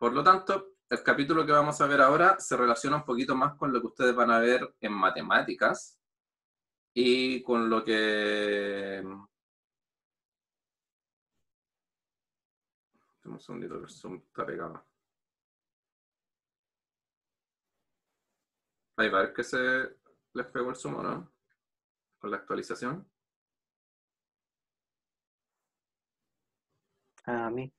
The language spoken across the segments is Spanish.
Por lo tanto, el capítulo que vamos a ver ahora se relaciona un poquito más con lo que ustedes van a ver en matemáticas y con lo que... Un segundito, que el Zoom está pegado. Ahí va a ver que se les pegó el Zoom, ¿no? Con la actualización. A mí.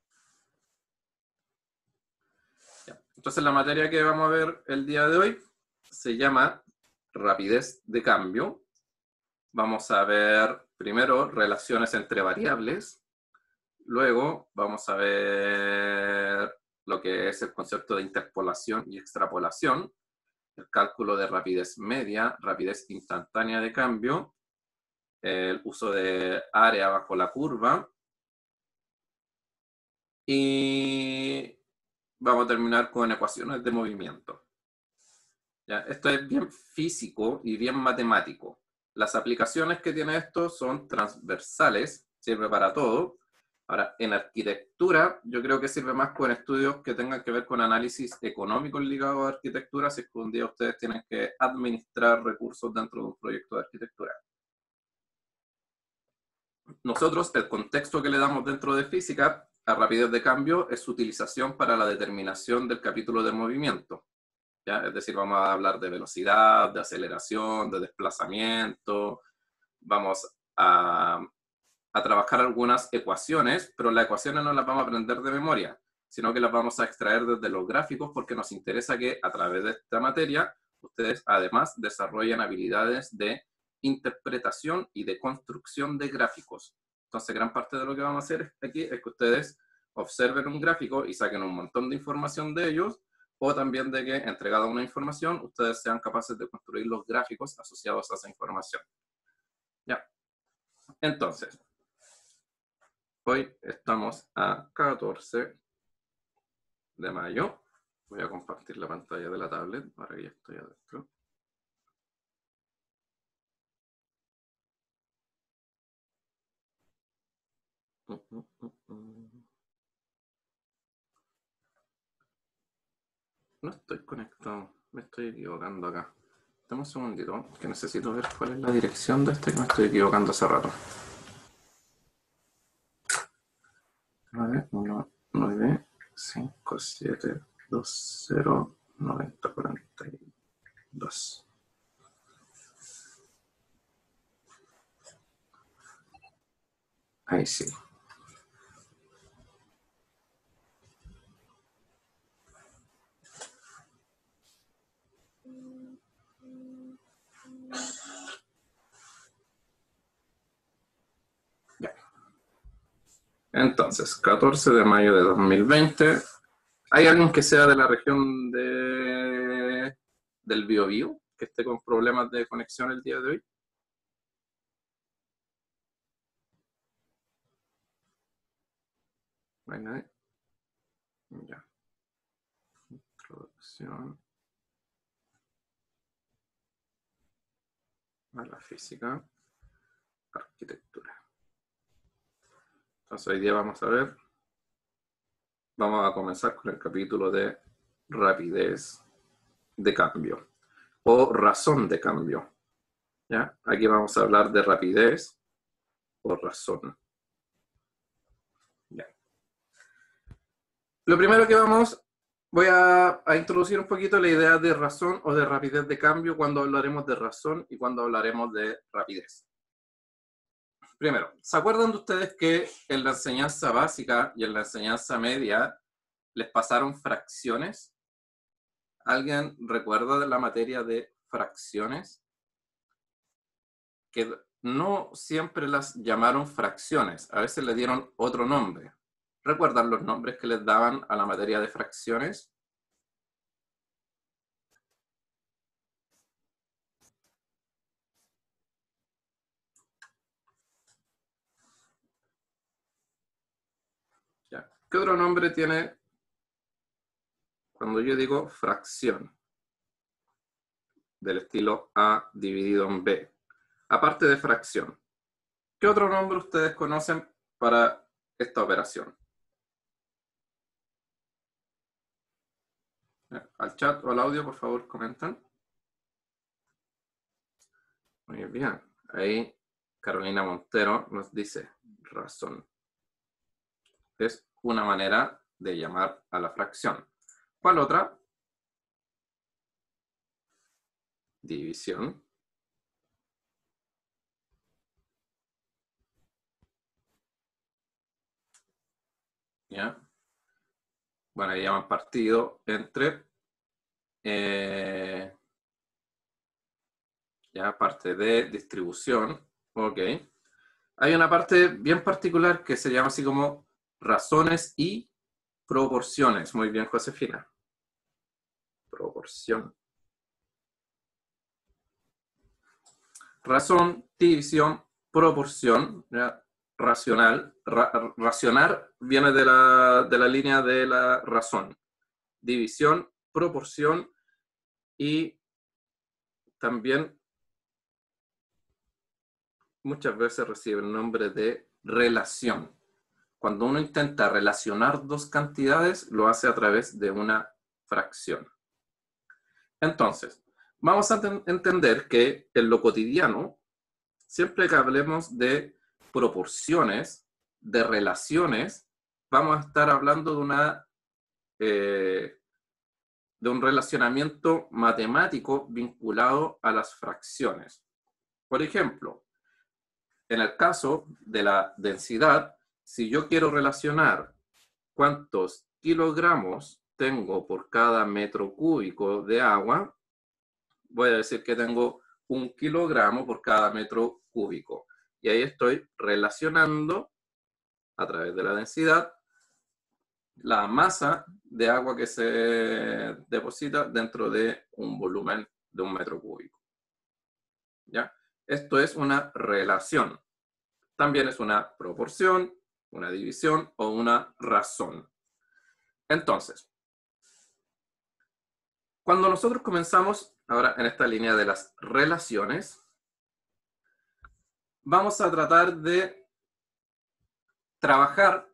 Ya. Entonces la materia que vamos a ver el día de hoy se llama rapidez de cambio. Vamos a ver primero relaciones entre variables. Luego vamos a ver lo que es el concepto de interpolación y extrapolación, el cálculo de rapidez media, rapidez instantánea de cambio, el uso de área bajo la curva, y vamos a terminar con ecuaciones de movimiento. ¿Ya? Esto es bien físico y bien matemático. Las aplicaciones que tiene esto son transversales, sirve para todo. Ahora, en arquitectura, yo creo que sirve más con estudios que tengan que ver con análisis económico ligado a arquitectura, si es que un día ustedes tienen que administrar recursos dentro de un proyecto de arquitectura. Nosotros, el contexto que le damos dentro de física a rapidez de cambio es su utilización para la determinación del capítulo de movimiento. ¿Ya? Es decir, vamos a hablar de velocidad, de aceleración, de desplazamiento. Vamos a trabajar algunas ecuaciones, pero las ecuaciones no las vamos a aprender de memoria, sino que las vamos a extraer desde los gráficos porque nos interesa que a través de esta materia ustedes además desarrollen habilidades de interpretación y de construcción de gráficos. Entonces, gran parte de lo que vamos a hacer aquí es que ustedes observen un gráfico y saquen un montón de información de ellos, o también de que, entregada una información, ustedes sean capaces de construir los gráficos asociados a esa información. Ya. Entonces, hoy estamos a 14 de mayo. Voy a compartir la pantalla de la tablet para que ya estoy adentro. No estoy conectado, me estoy equivocando acá. Dame un segundito, que necesito ver cuál es la dirección de este, que me estoy equivocando hace rato. 9, 1, 9, 5, 7, 2, 0, 90, 42. Ahí sí. Ya. Entonces, 14 de mayo de 2020. ¿Hay alguien que sea de la región del Biobío que esté con problemas de conexión el día de hoy? ¿No hay nadie? Ya. Introducción a la física, arquitectura. Entonces hoy día vamos a comenzar con el capítulo de rapidez de cambio o razón de cambio. ¿Ya? Aquí vamos a hablar de rapidez o razón. ¿Ya? Lo primero que voy a introducir un poquito la idea de razón o de rapidez de cambio cuando hablaremos de razón y cuando hablaremos de rapidez. Primero, ¿se acuerdan de ustedes que en la enseñanza básica y en la enseñanza media les pasaron fracciones? ¿Alguien recuerda de la materia de fracciones? Que no siempre las llamaron fracciones, a veces le dieron otro nombre. ¿Recuerdan los nombres que les daban a la materia de fracciones? ¿Ya? ¿Qué otro nombre tiene cuando yo digo fracción? Del estilo A dividido en B. Aparte de fracción, ¿qué otro nombre ustedes conocen para esta operación? Al chat o al audio, por favor, comentan. Muy bien. Ahí Carolina Montero nos dice razón. Es una manera de llamar a la fracción. ¿Cuál otra? División. ¿Ya? Bueno, ahí llaman partido entre ya parte de distribución. Ok. Hay una parte bien particular que se llama así como razones y proporciones. Muy bien, Josefina. Proporción. Razón, división, proporción, ¿ya? Racional. Racionar viene de la línea de la razón. División, proporción y también muchas veces recibe el nombre de relación. Cuando uno intenta relacionar dos cantidades, lo hace a través de una fracción. Entonces, vamos a entender que en lo cotidiano, siempre que hablemos de proporciones, de relaciones, vamos a estar hablando de un relacionamiento matemático vinculado a las fracciones. Por ejemplo, en el caso de la densidad, si yo quiero relacionar cuántos kilogramos tengo por cada metro cúbico de agua, voy a decir que tengo 1 kilogramo por cada metro cúbico. Y ahí estoy relacionando, a través de la densidad, la masa de agua que se deposita dentro de un volumen de 1 metro cúbico. ¿Ya? Esto es una relación. También es una proporción, una división o una razón. Entonces, cuando nosotros comenzamos ahora en esta línea de las relaciones, vamos a tratar de trabajar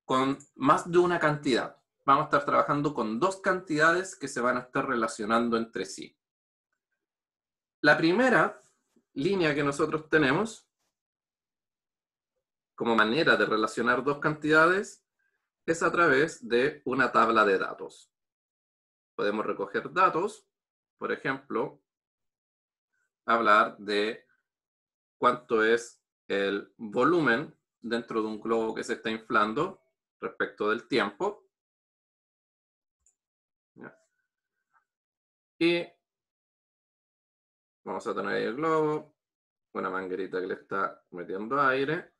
con más de una cantidad. Vamos a estar trabajando con dos cantidades que se van a estar relacionando entre sí. La primera línea que nosotros tenemos como manera de relacionar dos cantidades es a través de una tabla de datos. Podemos recoger datos, por ejemplo, hablar de cuánto es el volumen dentro de un globo que se está inflando respecto del tiempo. ¿Ya? Y vamos a tener ahí el globo, una manguerita que le está metiendo aire,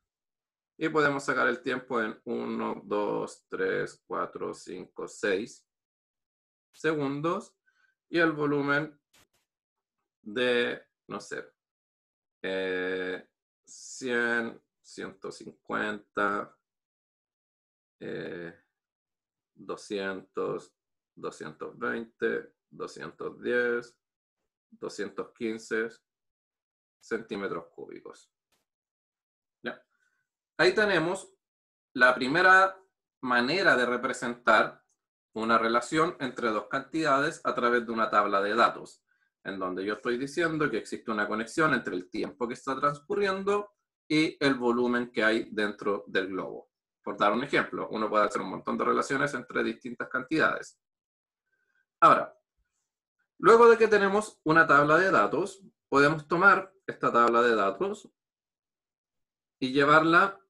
y podemos sacar el tiempo en 1, 2, 3, 4, 5, 6 segundos, y el volumen de, no sé, 100, 150, 200, 220, 210, 215 centímetros cúbicos. ¿Ya? Ahí tenemos la primera manera de representar una relación entre dos cantidades a través de una tabla de datos, en donde yo estoy diciendo que existe una conexión entre el tiempo que está transcurriendo y el volumen que hay dentro del globo. Por dar un ejemplo, uno puede hacer un montón de relaciones entre distintas cantidades. Ahora, luego de que tenemos una tabla de datos, podemos tomar esta tabla de datos y llevarla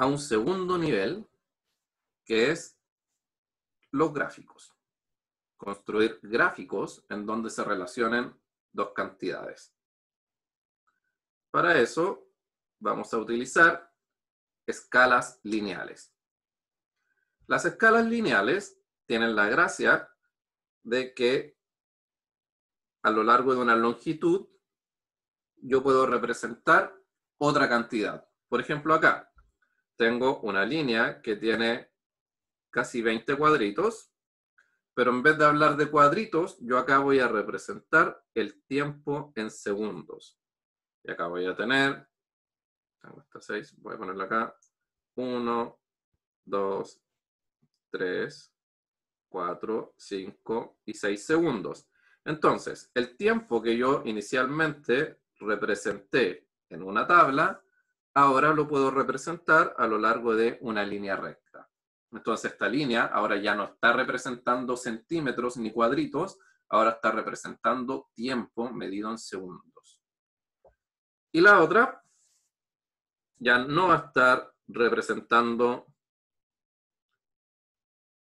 a un segundo nivel, que es los gráficos. Construir gráficos en donde se relacionen dos cantidades. Para eso vamos a utilizar escalas lineales. Las escalas lineales tienen la gracia de que a lo largo de una longitud yo puedo representar otra cantidad. Por ejemplo, acá tengo una línea que tiene casi 20 cuadritos, pero en vez de hablar de cuadritos, yo acá voy a representar el tiempo en segundos. Y acá voy a tener, tengo hasta 6, voy a ponerlo acá, 1, 2, 3, 4, 5 y 6 segundos. Entonces, el tiempo que yo inicialmente representé en una tabla, ahora lo puedo representar a lo largo de una línea recta. Entonces, esta línea ahora ya no está representando centímetros ni cuadritos, ahora está representando tiempo medido en segundos. Y la otra ya no va a estar representando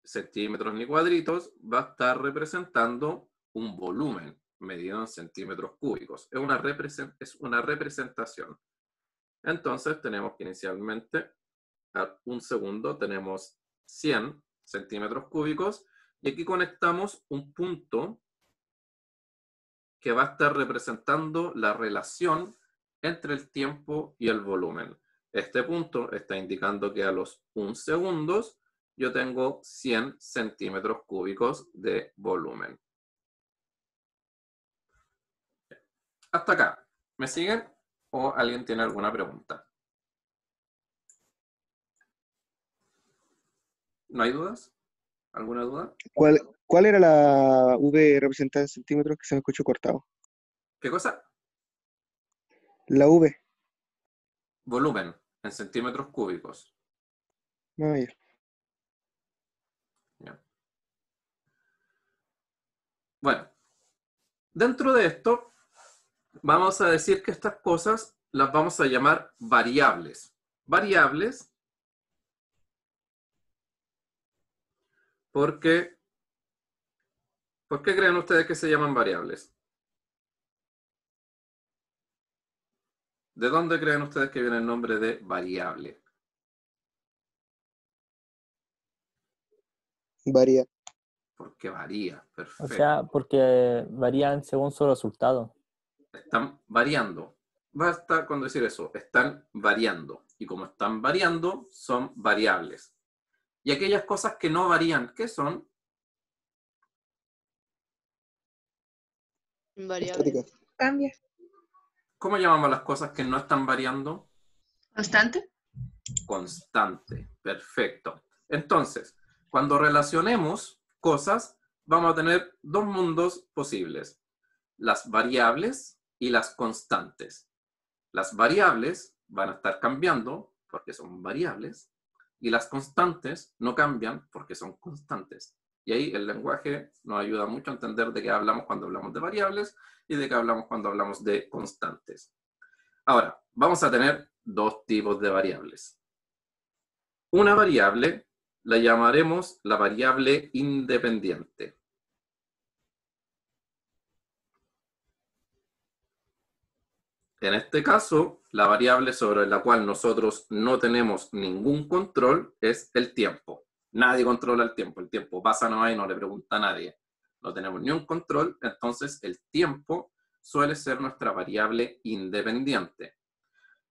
centímetros ni cuadritos, va a estar representando un volumen medido en centímetros cúbicos. Es una representación. Entonces tenemos que inicialmente, a un segundo, tenemos 100 centímetros cúbicos y aquí conectamos un punto que va a estar representando la relación entre el tiempo y el volumen. Este punto está indicando que a los 1 segundos yo tengo 100 centímetros cúbicos de volumen. Hasta acá. ¿Me siguen? ¿O alguien tiene alguna pregunta? ¿No hay dudas? ¿Alguna duda? ¿Cuál era la V representada en centímetros que se me escuchó cortado? ¿Qué cosa? La V. Volumen en centímetros cúbicos. No, ya. Ya. Bueno, dentro de esto, vamos a decir que estas cosas las vamos a llamar variables. Variables porque, ¿por qué creen ustedes que se llaman variables? ¿De dónde creen ustedes que viene el nombre de variable? Varía. Porque varía, O perfecto. sea, porque varían según su resultado. Están variando. Basta con decir eso, están variando. Y como están variando, son variables. Y aquellas cosas que no varían, ¿qué son? Invariable. Estática. Cambia. ¿Cómo llamamos las cosas que no están variando? ¿Constante? Constante. Perfecto. Entonces, cuando relacionemos cosas, vamos a tener dos mundos posibles. Las variables y las constantes. Las variables van a estar cambiando porque son variables y las constantes no cambian porque son constantes. Y ahí el lenguaje nos ayuda mucho a entender de qué hablamos cuando hablamos de variables y de qué hablamos cuando hablamos de constantes. Ahora, vamos a tener dos tipos de variables. Una variable la llamaremos la variable independiente. En este caso, la variable sobre la cual nosotros no tenemos ningún control es el tiempo. Nadie controla el tiempo pasa nomás y no le pregunta a nadie. No tenemos ni un control, entonces el tiempo suele ser nuestra variable independiente.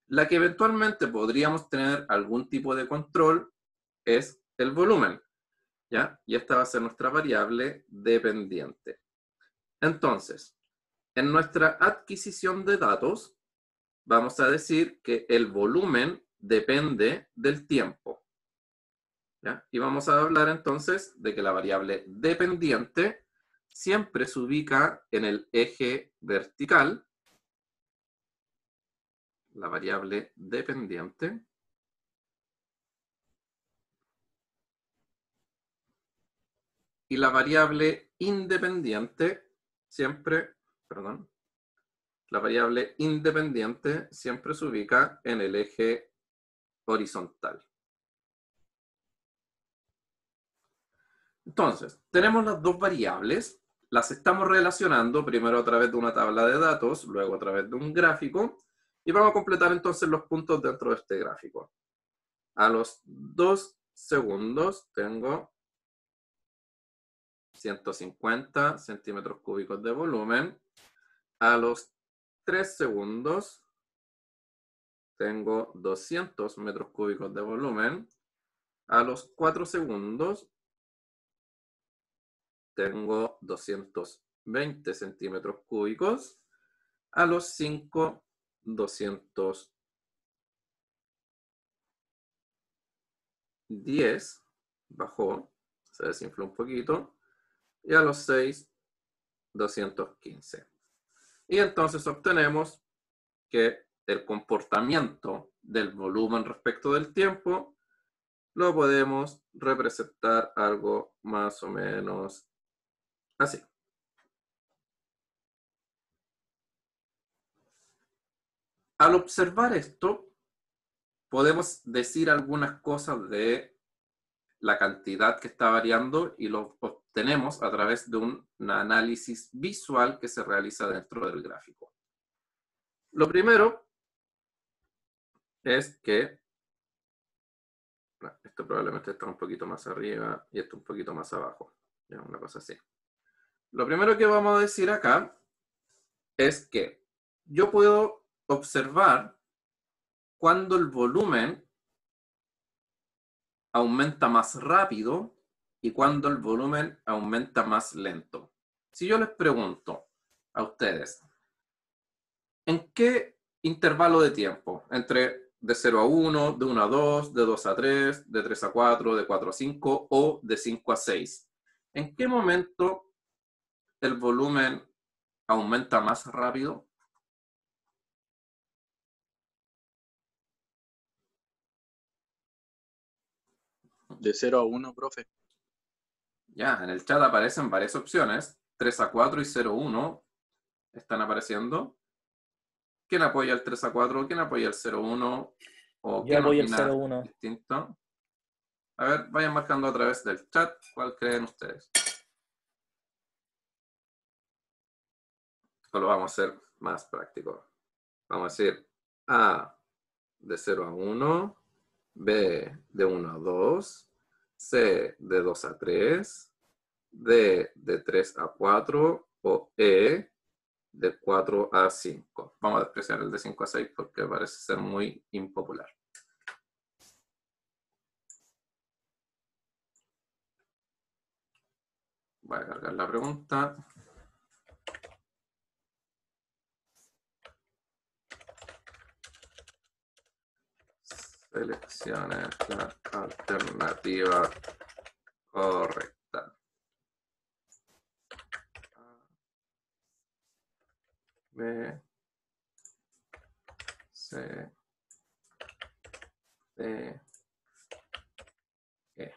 La que eventualmente podríamos tener algún tipo de control es el volumen, ¿ya? Y esta va a ser nuestra variable dependiente. Entonces, en nuestra adquisición de datos, vamos a decir que el volumen depende del tiempo, ¿ya? Y vamos a hablar entonces de que la variable dependiente siempre se ubica en el eje vertical. La variable dependiente y la variable independiente siempre, la variable independiente siempre se ubica en el eje horizontal. Entonces, tenemos las dos variables, las estamos relacionando primero a través de una tabla de datos, luego a través de un gráfico, y vamos a completar entonces los puntos dentro de este gráfico. A los 2 segundos tengo 150 centímetros cúbicos de volumen. A los 3 segundos tengo 200 metros cúbicos de volumen. A los 4 segundos tengo 220 centímetros cúbicos. A los 5, 200 10 bajó, se desinfló un poquito, y a los 6, 215. Y entonces obtenemos que el comportamiento del volumen respecto del tiempo lo podemos representar algo más o menos así. Al observar esto, podemos decir algunas cosas de la cantidad que está variando y lo obtenemos a través de un análisis visual que se realiza dentro del gráfico. Lo primero es que esto probablemente está un poquito más arriba y esto un poquito más abajo. Ya, una cosa así. Lo primero que vamos a decir acá es que yo puedo observar cuando el volumen aumenta más rápido y cuando el volumen aumenta más lento. Si yo les pregunto a ustedes, ¿en qué intervalo de tiempo? Entre de 0 a 1, de 1 a 2, de 2 a 3, de 3 a 4, de 4 a 5 o de 5 a 6. ¿En qué momento el volumen aumenta más rápido? De 0 a 1, profe. Ya, en el chat aparecen varias opciones. 3 a 4 y 0 a 1 están apareciendo. ¿Quién apoya el 3 a 4? ¿Quién apoya el 0 a 1? ¿O Yo quién apoyo el opina 0-1. distinto? A ver, vayan marcando a través del chat cuál creen ustedes. O lo vamos a hacer más práctico. Vamos a decir A de 0 a 1, B de 1 a 2, C de 2 a 3, D de 3 a 4 o E de 4 a 5. Vamos a despreciar el de 5 a 6 porque parece ser muy impopular. Voy a cargar la pregunta. Seleccione la alternativa correcta. B, C, D, E.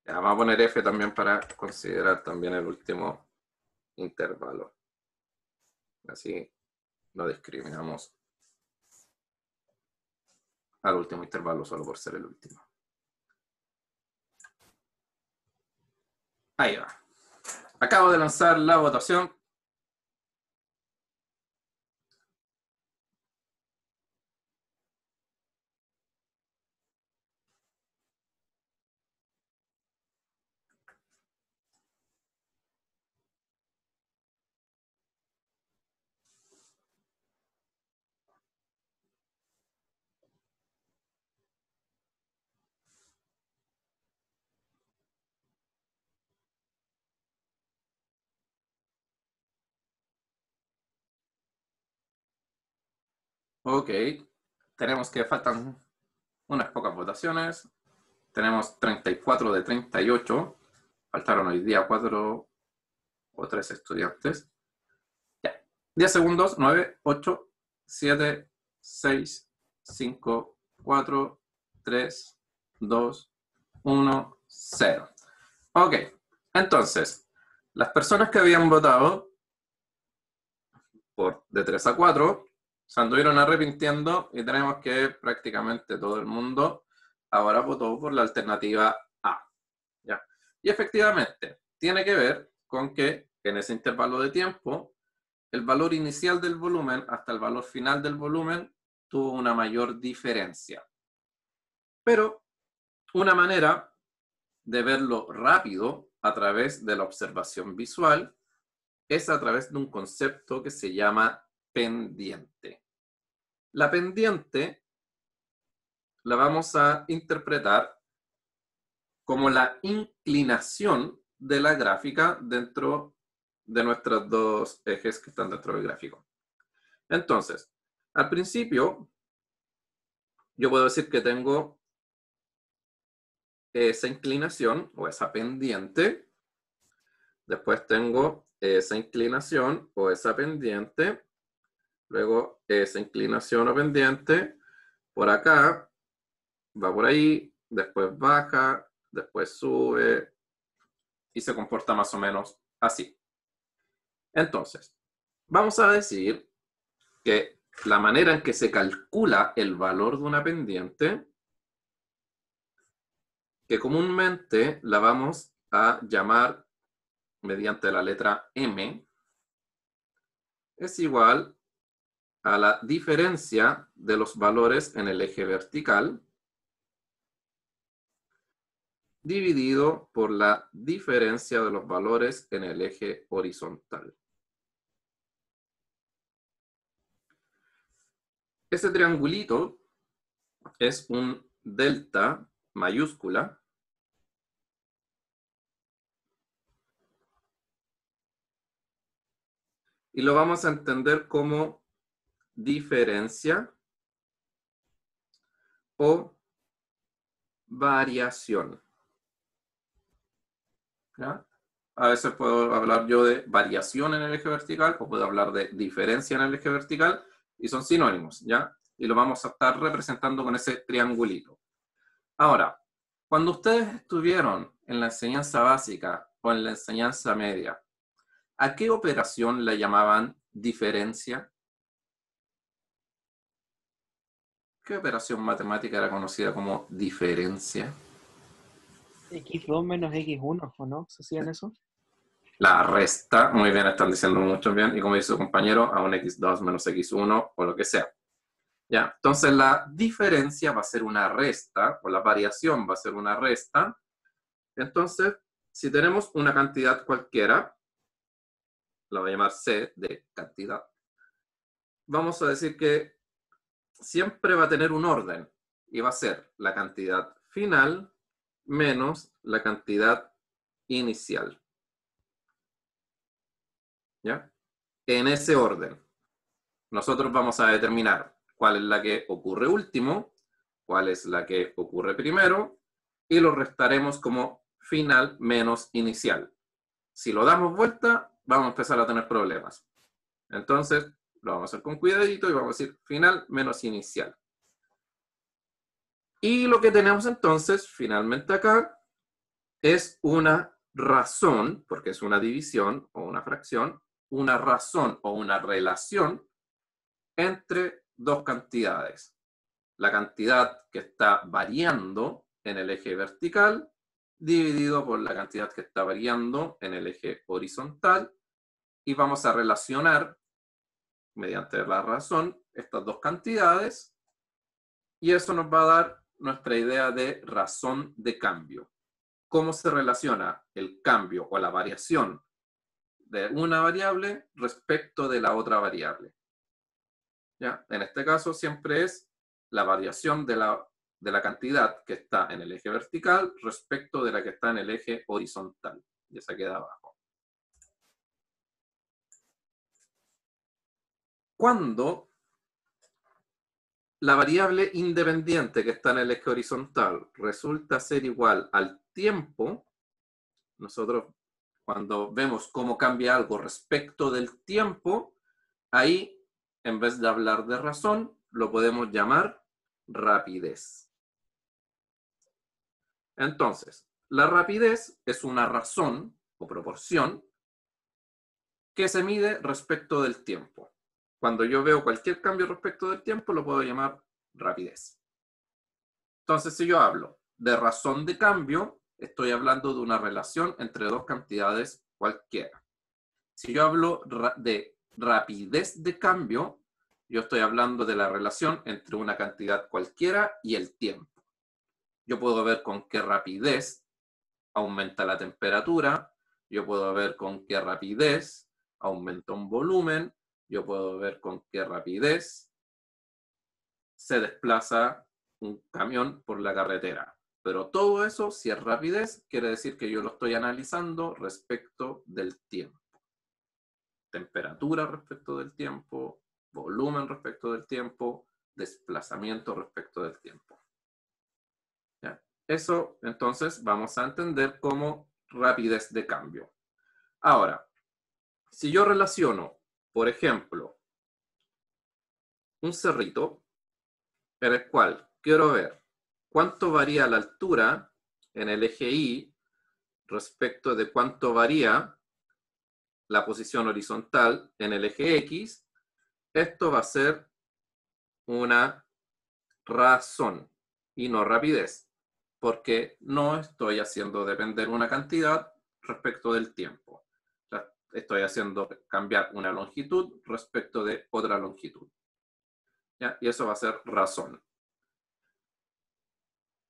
Ya, vamos a poner F también para considerar también el último intervalo. Así no discriminamos al último intervalo solo por ser el último. Ahí va. Acabo de lanzar la votación. Ok. Tenemos que faltan unas pocas votaciones. Tenemos 34 de 38. Faltaron hoy día 4 o 3 estudiantes. Ya. 10 segundos. 9, 8, 7, 6, 5, 4, 3, 2, 1, 0. Ok. Entonces, las personas que habían votado por de 3 a 4 se anduvieron arrepintiendo y tenemos que prácticamente todo el mundo ahora votó por la alternativa A. ¿Ya? Y efectivamente, tiene que ver con que en ese intervalo de tiempo, el valor inicial del volumen hasta el valor final del volumen tuvo una mayor diferencia. Pero una manera de verlo rápido a través de la observación visual es a través de un concepto que se llama pendiente. La pendiente la vamos a interpretar como la inclinación de la gráfica dentro de nuestros dos ejes que están dentro del gráfico. Entonces, al principio, yo puedo decir que tengo esa inclinación o esa pendiente. Después tengo esa inclinación o esa pendiente. Luego esa inclinación o pendiente. Por acá, va por ahí, después baja, después sube y se comporta más o menos así. Entonces, vamos a decir que la manera en que se calcula el valor de una pendiente, que comúnmente la vamos a llamar mediante la letra M, es igual a la diferencia de los valores en el eje vertical dividido por la diferencia de los valores en el eje horizontal. Ese triangulito es un delta mayúscula y lo vamos a entender como diferencia o variación. ¿Ya? A veces puedo hablar yo de variación en el eje vertical o puedo hablar de diferencia en el eje vertical y son sinónimos, ¿ya? Y lo vamos a estar representando con ese triangulito. Ahora, cuando ustedes estuvieron en la enseñanza básica o en la enseñanza media, ¿a qué operación la llamaban diferencia? ¿Qué operación matemática era conocida como diferencia? X2 menos X1, ¿o no? ¿Se hacían eso? La resta, muy bien, están diciendo mucho bien, y como dice su compañero, a un X2 menos X1 o lo que sea. Ya, entonces la diferencia va a ser una resta, o la variación va a ser una resta. Entonces, si tenemos una cantidad cualquiera, la voy a llamar C de cantidad, vamos a decir que siempre va a tener un orden, y va a ser la cantidad final menos la cantidad inicial. ¿Ya? En ese orden. Nosotros vamos a determinar cuál es la que ocurre último, cuál es la que ocurre primero, y lo restaremos como final menos inicial. Si lo damos vuelta, vamos a empezar a tener problemas. Entonces, lo vamos a hacer con cuidadito y vamos a decir final menos inicial. Y lo que tenemos entonces, finalmente acá, es una razón, porque es una división o una fracción, una razón o una relación entre dos cantidades. La cantidad que está variando en el eje vertical dividido por la cantidad que está variando en el eje horizontal y vamos a relacionar mediante la razón estas dos cantidades y eso nos va a dar nuestra idea de razón de cambio. ¿Cómo se relaciona el cambio o la variación de una variable respecto de la otra variable? ¿Ya? En este caso siempre es la variación de la cantidad que está en el eje vertical respecto de la que está en el eje horizontal. Y esa queda abajo. Cuando la variable independiente que está en el eje horizontal resulta ser igual al tiempo, nosotros cuando vemos cómo cambia algo respecto del tiempo, ahí en vez de hablar de razón, lo podemos llamar rapidez. Entonces, la rapidez es una razón o proporción que se mide respecto del tiempo. Cuando yo veo cualquier cambio respecto del tiempo, lo puedo llamar rapidez. Entonces, si yo hablo de razón de cambio, estoy hablando de una relación entre dos cantidades cualquiera. Si yo hablo de rapidez de cambio, yo estoy hablando de la relación entre una cantidad cualquiera y el tiempo. Yo puedo ver con qué rapidez aumenta la temperatura, yo puedo ver con qué rapidez aumenta un volumen, yo puedo ver con qué rapidez se desplaza un camión por la carretera. Pero todo eso, si es rapidez, quiere decir que yo lo estoy analizando respecto del tiempo. Temperatura respecto del tiempo, volumen respecto del tiempo, desplazamiento respecto del tiempo. ¿Ya? Eso, entonces, vamos a entender como rapidez de cambio. Ahora, si yo relaciono, por ejemplo, un cerrito en el cual quiero ver cuánto varía la altura en el eje Y respecto de cuánto varía la posición horizontal en el eje X, esto va a ser una razón y no rapidez, porque no estoy haciendo depender una cantidad respecto del tiempo. Estoy haciendo cambiar una longitud respecto de otra longitud. ¿Ya? Y eso va a ser razón.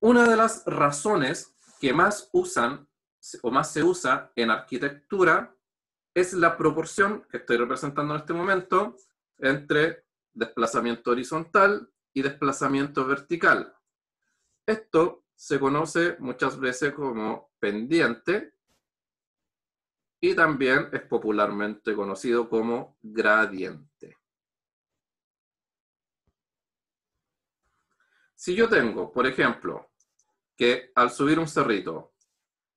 Una de las razones que más usan o más se usa en arquitectura es la proporción que estoy representando en este momento entre desplazamiento horizontal y desplazamiento vertical. Esto se conoce muchas veces como pendiente y también es popularmente conocido como gradiente. Si yo tengo, por ejemplo, que al subir un cerrito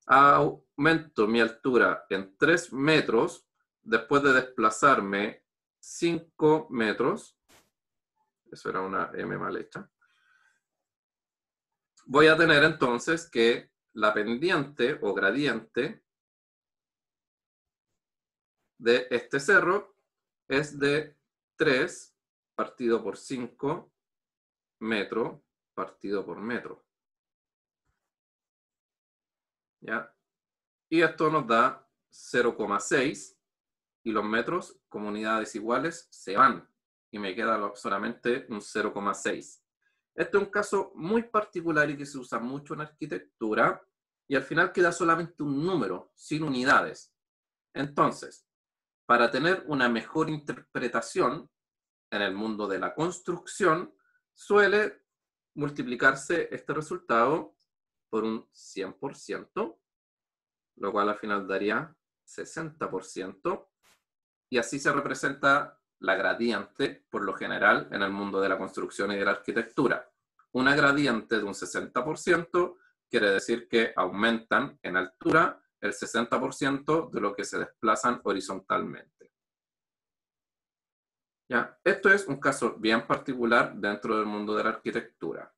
aumento mi altura en 3 metros después de desplazarme 5 metros, eso era una M mal hecha, voy a tener entonces que la pendiente o gradiente de este cerro es de 3 partido por 5 metro partido por metro. ¿Ya? Y esto nos da 0,6 y los metros como unidades iguales se van y me queda solamente un 0,6. Este es un caso muy particular y que se usa mucho en arquitectura y al final queda solamente un número, sin unidades. Entonces, para tener una mejor interpretación en el mundo de la construcción, suele multiplicarse este resultado por un 100%, lo cual al final daría 60%, y así se representa la gradiente, por lo general, en el mundo de la construcción y de la arquitectura. Una gradiente de un 60% quiere decir que aumentan en altura el 60% de lo que se desplazan horizontalmente. ¿Ya? Esto es un caso bien particular dentro del mundo de la arquitectura.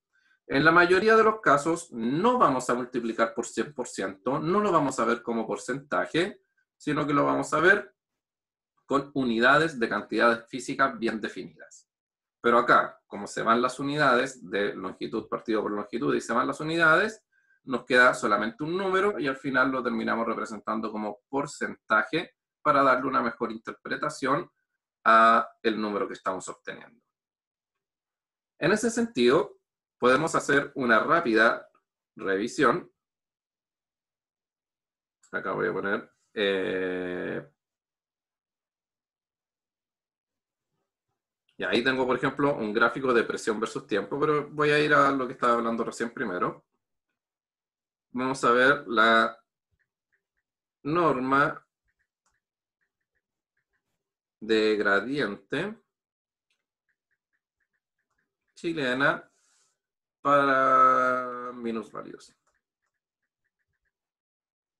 En la mayoría de los casos no vamos a multiplicar por 100%, no lo vamos a ver como porcentaje, sino que lo vamos a ver con unidades de cantidades físicas bien definidas. Pero acá, como se van las unidades de longitud partido por longitud y se van las unidades, nos queda solamente un número y al final lo terminamos representando como porcentaje para darle una mejor interpretación a el número que estamos obteniendo. En ese sentido, podemos hacer una rápida revisión. Acá voy a poner y ahí tengo, por ejemplo, un gráfico de presión versus tiempo, pero voy a ir a lo que estaba hablando recién primero. Vamos a ver la norma de gradiente chilena para minusválidos.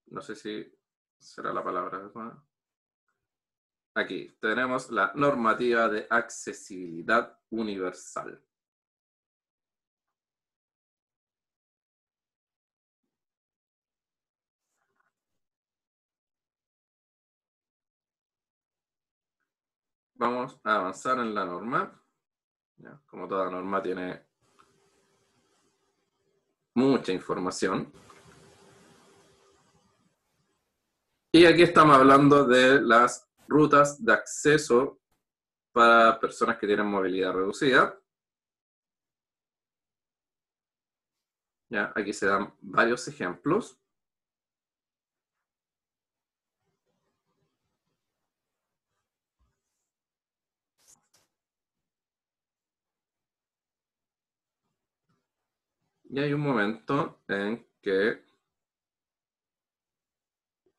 No sé si será la palabra adecuada. Aquí tenemos la normativa de accesibilidad universal. Vamos a avanzar en la norma. ¿Ya? Como toda norma tiene mucha información. Y aquí estamos hablando de las rutas de acceso para personas que tienen movilidad reducida. ¿Ya? Aquí se dan varios ejemplos. Y hay un momento en que,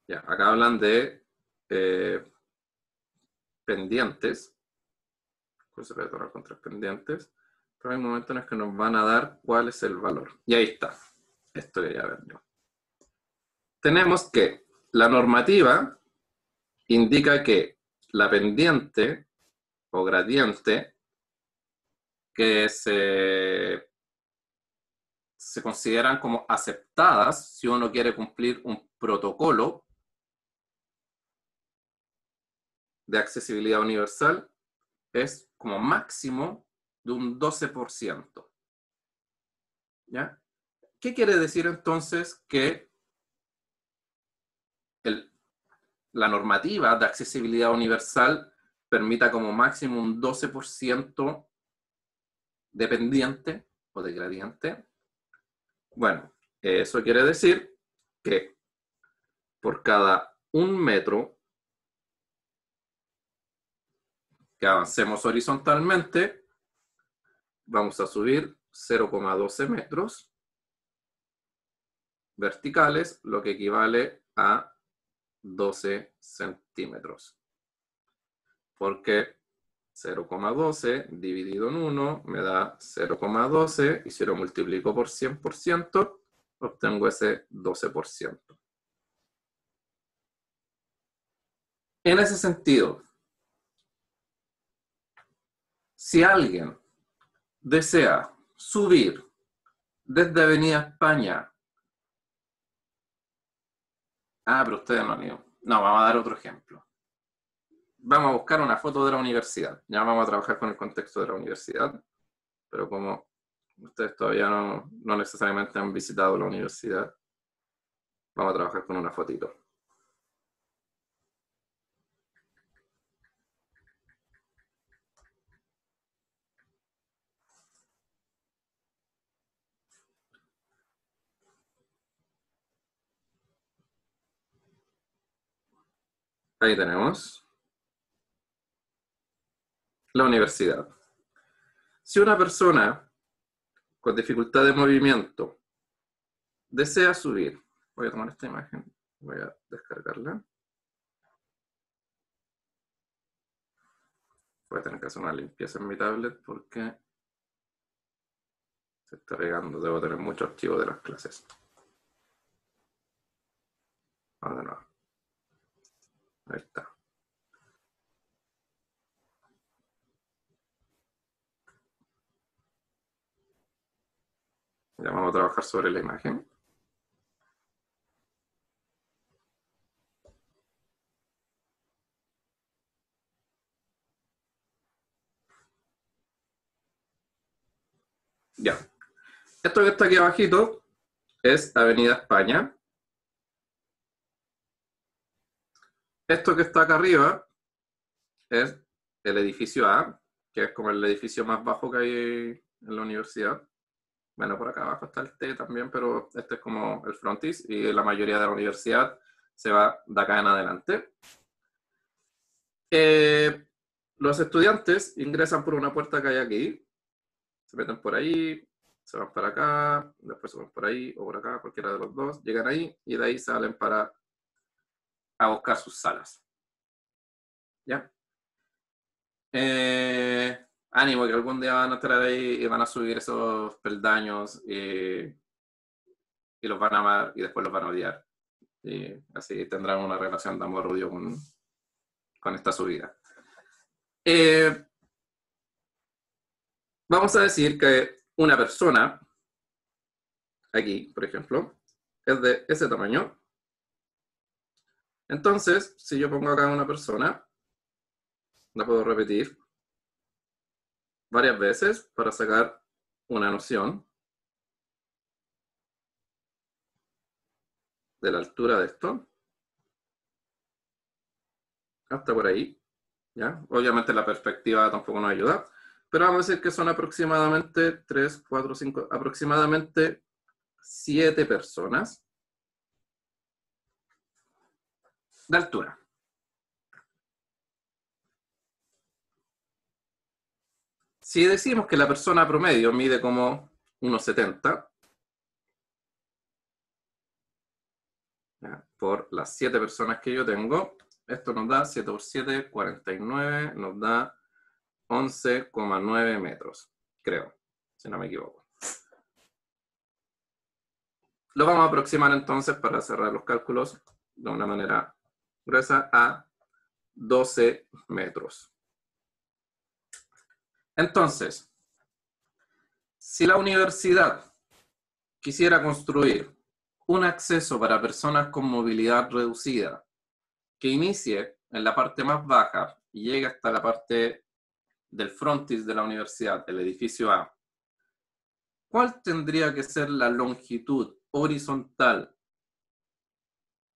ya, acá hablan de pendientes, pues se puede tomar con 3 pendientes, pero hay momentos en los que nos van a dar cuál es el valor. Y ahí está. Esto que ya ver yo. Tenemos que la normativa indica que la pendiente o gradiente que se consideran como aceptadas si uno quiere cumplir un protocolo de accesibilidad universal es como máximo de un 12%. ¿Ya? ¿Qué quiere decir entonces? Que la normativa de accesibilidad universal permita como máximo un 12% de pendiente o de gradiente. Bueno, eso quiere decir que por cada 1 metro que avancemos horizontalmente, vamos a subir 0,12 metros verticales, lo que equivale a 12 centímetros. Porque 0,12 dividido en 1 me da 0,12 y si lo multiplico por 100%, obtengo ese 12%. En ese sentido, si alguien desea subir desde Avenida España, pero ustedes no han ido. No, vamos a dar otro ejemplo. Vamos a buscar una foto de la universidad. Ya vamos a trabajar con el contexto de la universidad, pero como ustedes todavía no necesariamente han visitado la universidad, vamos a trabajar con una fotito. Ahí tenemos la universidad. Si una persona con dificultad de movimiento desea subir, voy a tomar esta imagen, voy a descargarla. Voy a tener que hacer una limpieza en mi tablet porque se está regando, debo tener muchos archivos de las clases. Vamos de nuevo. Ahí está. Ya vamos a trabajar sobre la imagen. Ya. Esto que está aquí abajito es Avenida España. Esto que está acá arriba es el edificio A, que es como el edificio más bajo que hay en la universidad. Bueno, por acá abajo está el T también, pero este es como el frontis y la mayoría de la universidad se va de acá en adelante. Los estudiantes ingresan por una puerta que hay aquí, se meten por ahí, se van para acá, después se van por ahí o por acá, cualquiera de los dos, llegan ahí y de ahí salen para a buscar sus salas. ¿Ya? Ánimo, que algún día van a estar ahí y van a subir esos peldaños y los van a amar y después los van a odiar. Y así tendrán una relación de amor-odio con esta subida. Vamos a decir que una persona, aquí, por ejemplo, es de ese tamaño. Entonces, si yo pongo acá una persona, la puedo repetir varias veces para sacar una noción de la altura de esto hasta por ahí, ¿ya? Obviamente la perspectiva tampoco nos ayuda, pero vamos a decir que son aproximadamente 3, 4, 5, aproximadamente 7 personas de altura. Si decimos que la persona promedio mide como 1,70, por las 7 personas que yo tengo, esto nos da 7 por 7, 49, nos da 11,9 metros, creo, si no me equivoco. Lo vamos a aproximar entonces para cerrar los cálculos de una manera gruesa a 12 metros. Entonces, si la universidad quisiera construir un acceso para personas con movilidad reducida que inicie en la parte más baja y llegue hasta la parte del frontis de la universidad, el edificio A, ¿cuál tendría que ser la longitud horizontal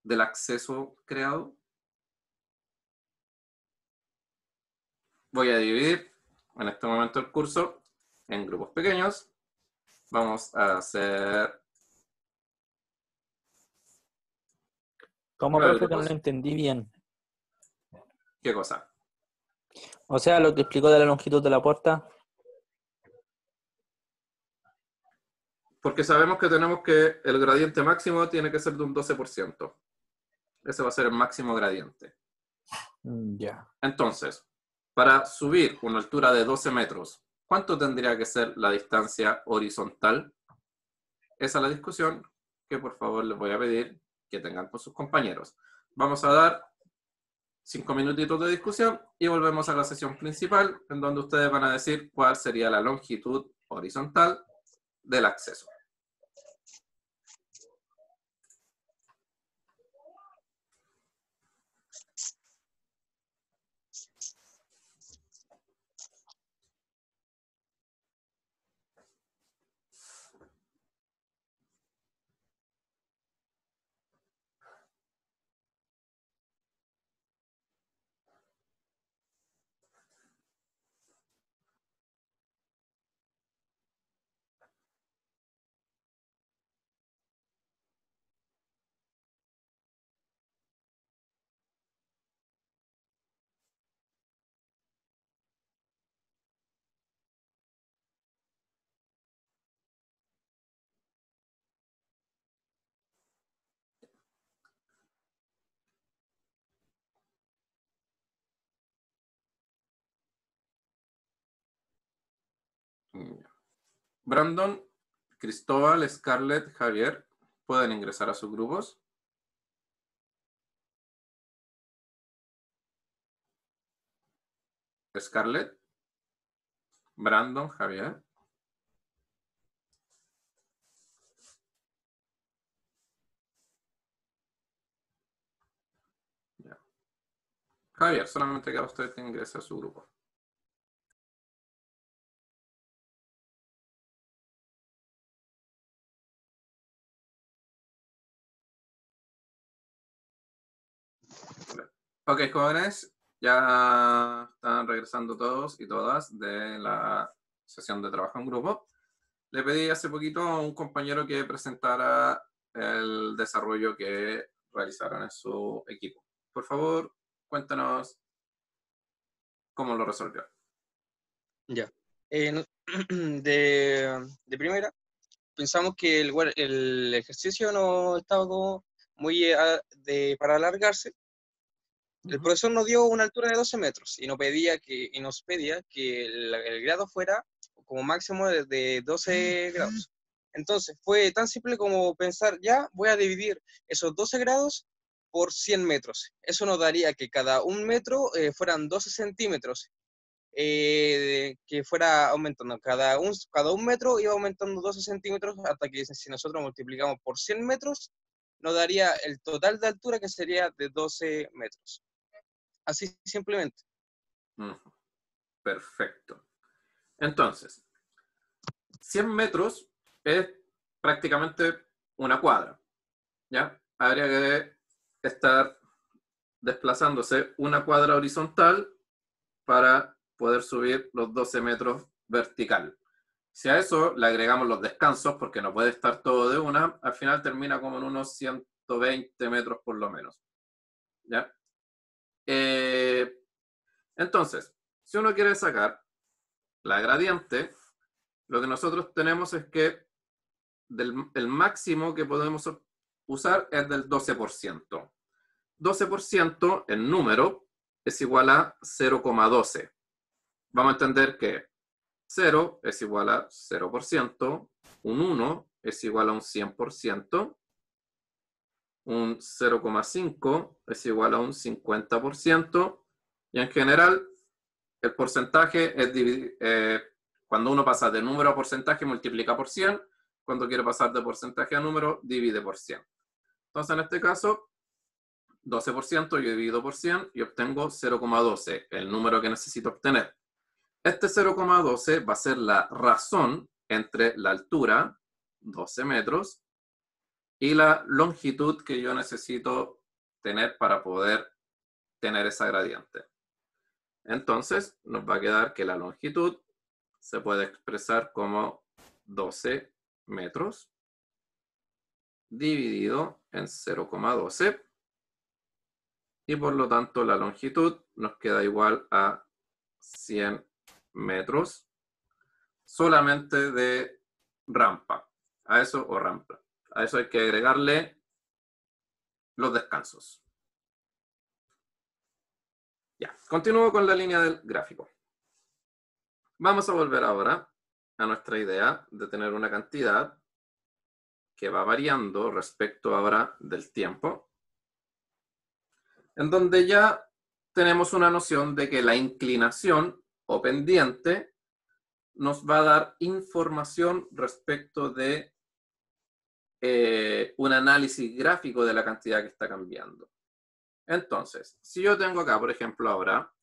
del acceso creado? Voy a dividir en este momento el curso en grupos pequeños. Vamos a hacer... ¿Cómo, Claro, profe, que no pues. lo entendí bien? ¿Qué cosa? O sea, lo que explicó de la longitud de la puerta. Porque sabemos que tenemos que el gradiente máximo tiene que ser de un 12%. Ese va a ser el máximo gradiente. Ya. Entonces, para subir una altura de 12 metros, ¿cuánto tendría que ser la distancia horizontal? Esa es la discusión que por favor les voy a pedir que tengan con sus compañeros. Vamos a dar 5 minutitos de discusión y volvemos a la sesión principal, en donde ustedes van a decir cuál sería la longitud horizontal del acceso. Brandon, Cristóbal, Scarlett, Javier, ¿pueden ingresar a sus grupos? Scarlett, Brandon, Javier. Ya. Javier, solamente queda usted que ingrese a su grupo. Ok, jóvenes, ya están regresando todos y todas de la sesión de trabajo en grupo. Le pedí hace poquito a un compañero que presentara el desarrollo que realizaron en su equipo. Por favor, cuéntanos cómo lo resolvió. Ya. De primera, pensamos que el ejercicio no estaba como muy para alargarse. El profesor nos dio una altura de 12 metros y nos pedía que el grado fuera como máximo de 12 grados. Entonces, fue tan simple como pensar, ya voy a dividir esos 12 grados por 100 metros. Eso nos daría que cada un metro fueran 12 centímetros, que fuera aumentando. Cada un metro iba aumentando 12 centímetros hasta que si nosotros multiplicamos por 100 metros, nos daría el total de altura que sería de 12 metros. Así simplemente. Perfecto. Entonces, 100 metros es prácticamente una cuadra, ¿ya? Habría que estar desplazándose una cuadra horizontal para poder subir los 12 metros vertical. Si a eso le agregamos los descansos, porque no puede estar todo de una, al final termina como en unos 120 metros por lo menos, ¿ya? Entonces, si uno quiere sacar la gradiente, lo que nosotros tenemos es que el máximo que podemos usar es del 12%. 12% en número es igual a 0,12. Vamos a entender que 0 es igual a 0%, un 1 es igual a un 100%, un 0,5 es igual a un 50%, y en general el porcentaje es cuando uno pasa de número a porcentaje multiplica por 100, cuando quiere pasar de porcentaje a número divide por 100. Entonces en este caso 12% yo divido por 100 y obtengo 0,12, el número que necesito obtener. Este 0,12 va a ser la razón entre la altura, 12 metros, y la longitud que yo necesito tener para poder tener esa gradiente. Entonces, nos va a quedar que la longitud se puede expresar como 12 metros dividido en 0,12, y por lo tanto la longitud nos queda igual a 100 metros solamente de rampa. A eso, o rampa. A eso hay que agregarle los descansos. Ya, continúo con la línea del gráfico. Vamos a volver ahora a nuestra idea de tener una cantidad que va variando respecto ahora del tiempo, en donde ya tenemos una noción de que la inclinación o pendiente nos va a dar información respecto de un análisis gráfico de la cantidad que está cambiando. Entonces, si yo tengo acá, por ejemplo, ahora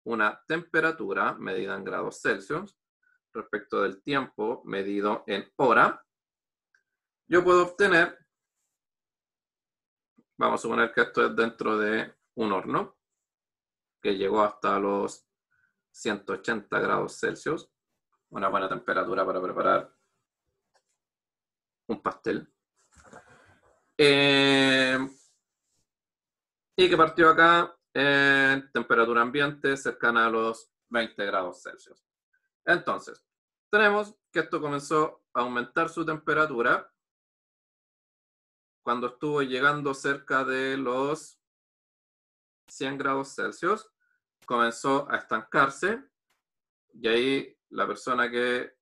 una temperatura medida en grados Celsius respecto del tiempo medido en hora, yo puedo obtener, vamos a suponer que esto es dentro de un horno que llegó hasta los 180 grados Celsius, una buena temperatura para preparar un pastel. Y que partió acá en temperatura ambiente cercana a los 20 grados Celsius. Entonces, tenemos que esto comenzó a aumentar su temperatura cuando estuvo llegando cerca de los 100 grados Celsius, comenzó a estancarse, y ahí la persona que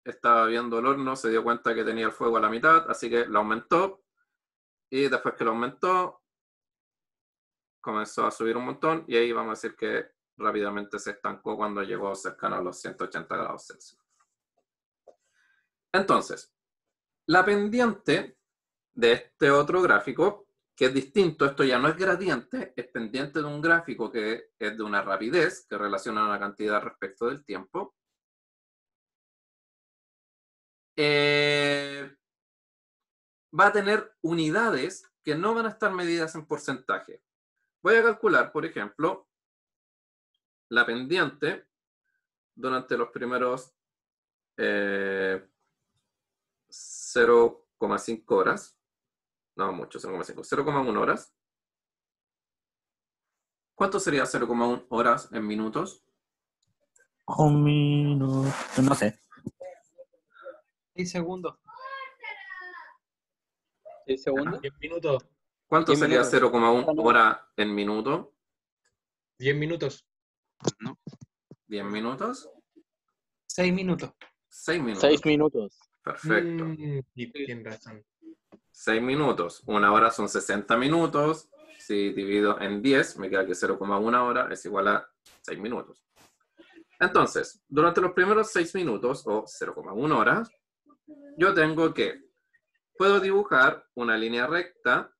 estaba viendo el horno se dio cuenta que tenía el fuego a la mitad, así que lo aumentó, y después que lo aumentó, comenzó a subir un montón, y ahí vamos a decir que rápidamente se estancó cuando llegó cercano a los 180 grados Celsius. Entonces, la pendiente de este otro gráfico, que es distinto, esto ya no es gradiente, es pendiente de un gráfico que es de una rapidez, que relaciona una cantidad respecto del tiempo. Va a tener unidades que no van a estar medidas en porcentaje. Voy a calcular, por ejemplo, la pendiente durante los primeros 0,5 horas. No mucho, 0,5. 0,1 horas. ¿Cuánto sería 0,1 horas en minutos? Un minuto, no sé. 6 segundos. 6 segundos. 10 minutos. ¿Cuánto 10 sería minutos. 0,1 hora en minuto? 10 minutos. ¿No? 10 minutos. 6 minutos. 6 minutos. 6 minutos. Perfecto. Tienes razón. 6 minutos. Una hora son 60 minutos. Si divido en 10, me queda que 0,1 hora es igual a 6 minutos. Entonces, durante los primeros 6 minutos, o 0,1 horas, yo tengo que, puedo dibujar una línea recta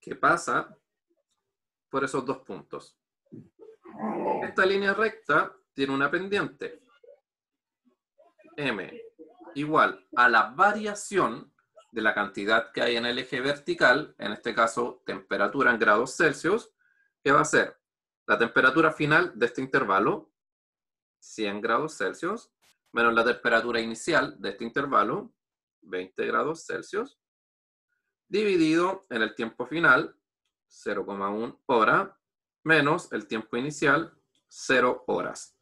que pasa por esos dos puntos. Esta línea recta tiene una pendiente m igual a la variación de la cantidad que hay en el eje vertical, en este caso temperatura en grados Celsius, que va a ser la temperatura final de este intervalo, 100 grados Celsius, menos la temperatura inicial de este intervalo, 20 grados Celsius, dividido en el tiempo final, 0,1 hora, menos el tiempo inicial, 0 horas.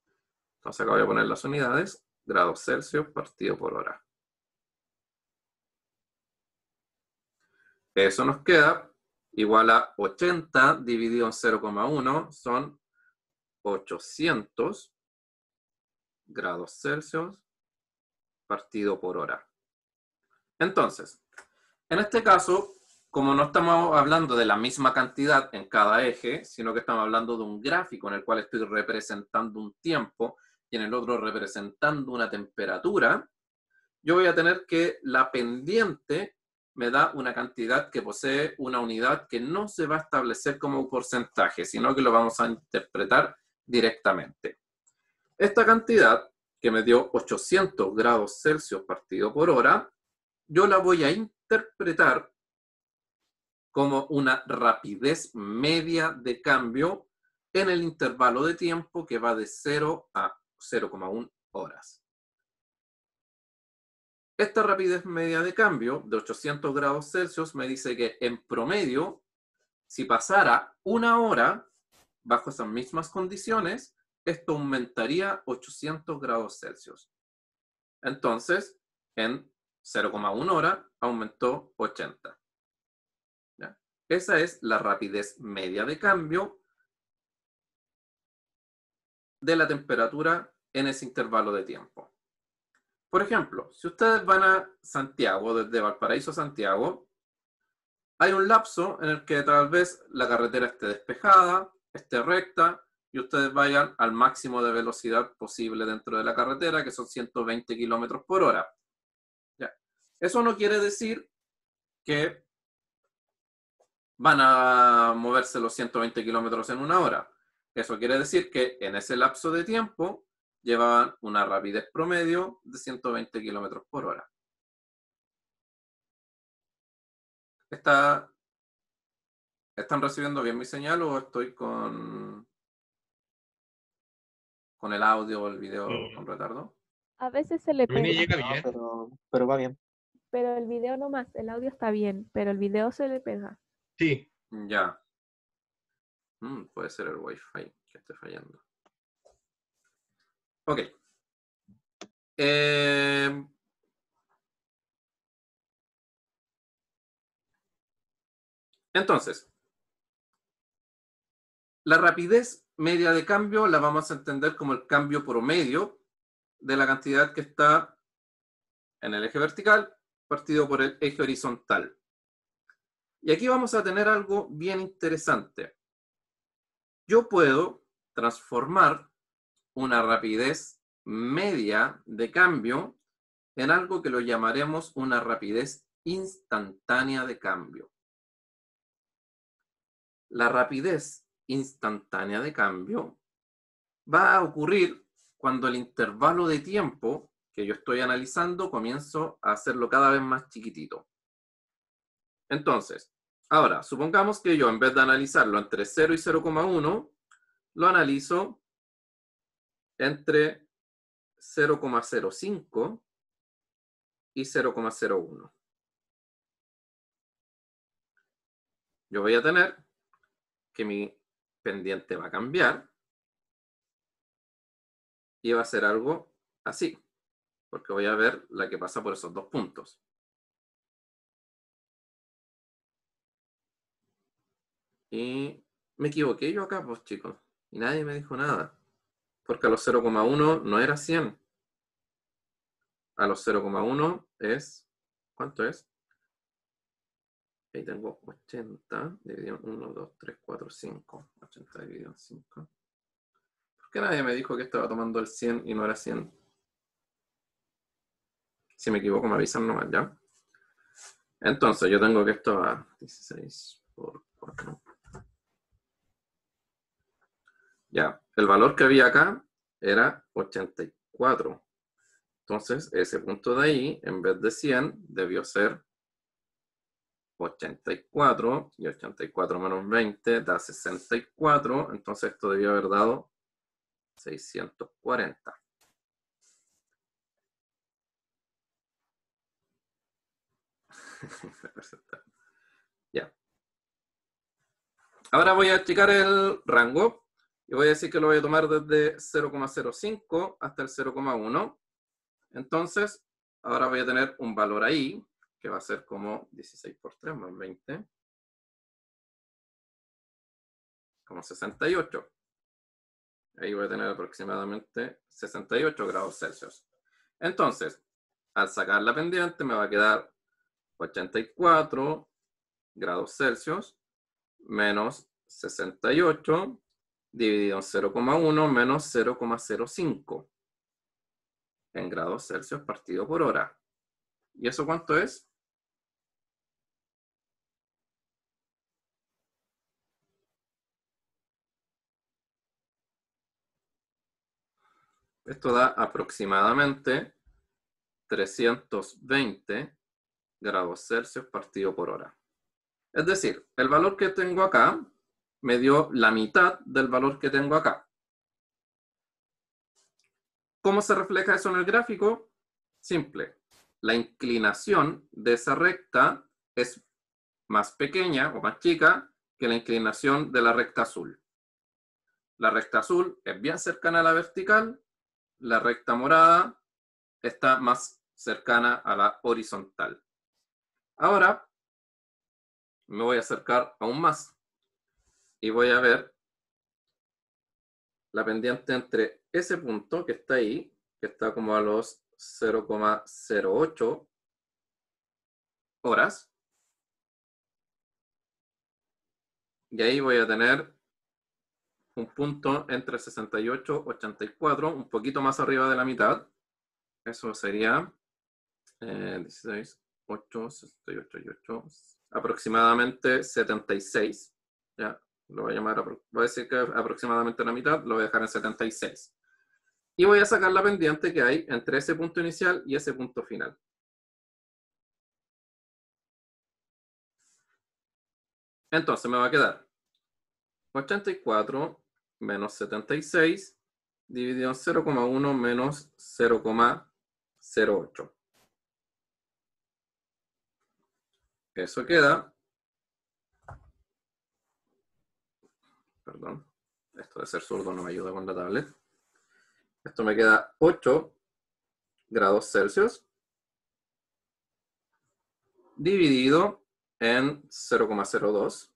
Entonces acá voy a poner las unidades, grados Celsius partido por hora. Eso nos queda igual a 80 dividido en 0,1 son 800 grados Celsius partido por hora. Entonces, en este caso, como no estamos hablando de la misma cantidad en cada eje, sino que estamos hablando de un gráfico en el cual estoy representando un tiempo y en el otro representando una temperatura, yo voy a tener que la pendiente me da una cantidad que posee una unidad que no se va a establecer como porcentaje, sino que lo vamos a interpretar directamente. Esta cantidad, que me dio 800 grados Celsius partido por hora, yo la voy a interpretar como una rapidez media de cambio en el intervalo de tiempo que va de 0 a 0,1 horas. Esta rapidez media de cambio de 800 grados Celsius me dice que en promedio, si pasara una hora bajo esas mismas condiciones, esto aumentaría 800 grados Celsius. Entonces, en 0,1 hora aumentó 80. ¿Ya? Esa es la rapidez media de cambio de la temperatura en ese intervalo de tiempo. Por ejemplo, si ustedes van a Santiago, desde Valparaíso a Santiago, hay un lapso en el que tal vez la carretera esté despejada, esté recta, y ustedes vayan al máximo de velocidad posible dentro de la carretera, que son 120 kilómetros por hora. ¿Ya? Eso no quiere decir que van a moverse los 120 kilómetros en una hora. Eso quiere decir que en ese lapso de tiempo llevaban una rapidez promedio de 120 kilómetros por hora. ¿Están recibiendo bien mi señal o estoy con el audio o el video con retardo? A veces se le A mí me pega, llega No, bien. pero va bien. pero el video no más. El audio está bien, pero el video se le pega. Sí. Ya. Puede ser el Wi-Fi que esté fallando. Ok. Entonces, la rapidez media de cambio la vamos a entender como el cambio promedio de la cantidad que está en el eje vertical partido por el eje horizontal. Y aquí vamos a tener algo bien interesante. Yo puedo transformar una rapidez media de cambio en algo que lo llamaremos una rapidez instantánea de cambio. La rapidez instantánea de cambio va a ocurrir cuando el intervalo de tiempo que yo estoy analizando comienzo a hacerlo cada vez más chiquitito. Entonces, ahora, supongamos que yo en vez de analizarlo entre 0 y 0,1, lo analizo entre 0,05 y 0,01. Yo voy a tener que mi pendiente va a cambiar y va a ser algo así, porque voy a ver la que pasa por esos dos puntos. Y me equivoqué yo acá, pues chicos, y nadie me dijo nada, porque a los 0,1 no era 100. A los 0,1 es, ¿cuánto es? Ahí tengo 80 dividido en 1, 2, 3, 4, 5. 80 dividido en 5. ¿Por qué nadie me dijo que estaba tomando el 100 y no era 100? Si me equivoco me avisan nomás, ¿ya? Entonces yo tengo que esto va 16 por 4. Ya, el valor que había acá era 84. Entonces ese punto de ahí, en vez de 100, debió ser 84, y 84 menos 20 da 64, entonces esto debió haber dado 640. Ya. Ahora voy a achicar el rango y voy a decir que lo voy a tomar desde 0,05 hasta el 0,1. Entonces, ahora voy a tener un valor ahí, que va a ser como 16 por 3 más 20, como 68. Ahí voy a tener aproximadamente 68 grados Celsius. Entonces, al sacar la pendiente me va a quedar 84 grados Celsius menos 68 dividido en 0,1 menos 0,05 en grados Celsius partido por hora. ¿Y eso cuánto es? Esto da aproximadamente 320 grados Celsius partido por hora. Es decir, el valor que tengo acá me dio la mitad del valor que tengo acá. ¿Cómo se refleja eso en el gráfico? Simple. La inclinación de esa recta es más pequeña o más chica que la inclinación de la recta azul. La recta azul es bien cercana a la vertical, la recta morada está más cercana a la horizontal. Ahora me voy a acercar aún más y voy a ver la pendiente entre ese punto que está ahí, que está como a los 0,08 horas, y ahí voy a tener un punto entre 68 y 84, un poquito más arriba de la mitad. Eso sería 16, 8, 68 y 8, aproximadamente 76. Ya, lo voy a llamar, voy a decir que aproximadamente la mitad, lo voy a dejar en 76. Y voy a sacar la pendiente que hay entre ese punto inicial y ese punto final. Entonces me va a quedar 84 menos 76 dividido en 0,1 menos 0,08. Eso queda, perdón, esto de ser zurdo no me ayuda con la tablet. Esto me queda 8 grados Celsius dividido en 0,02.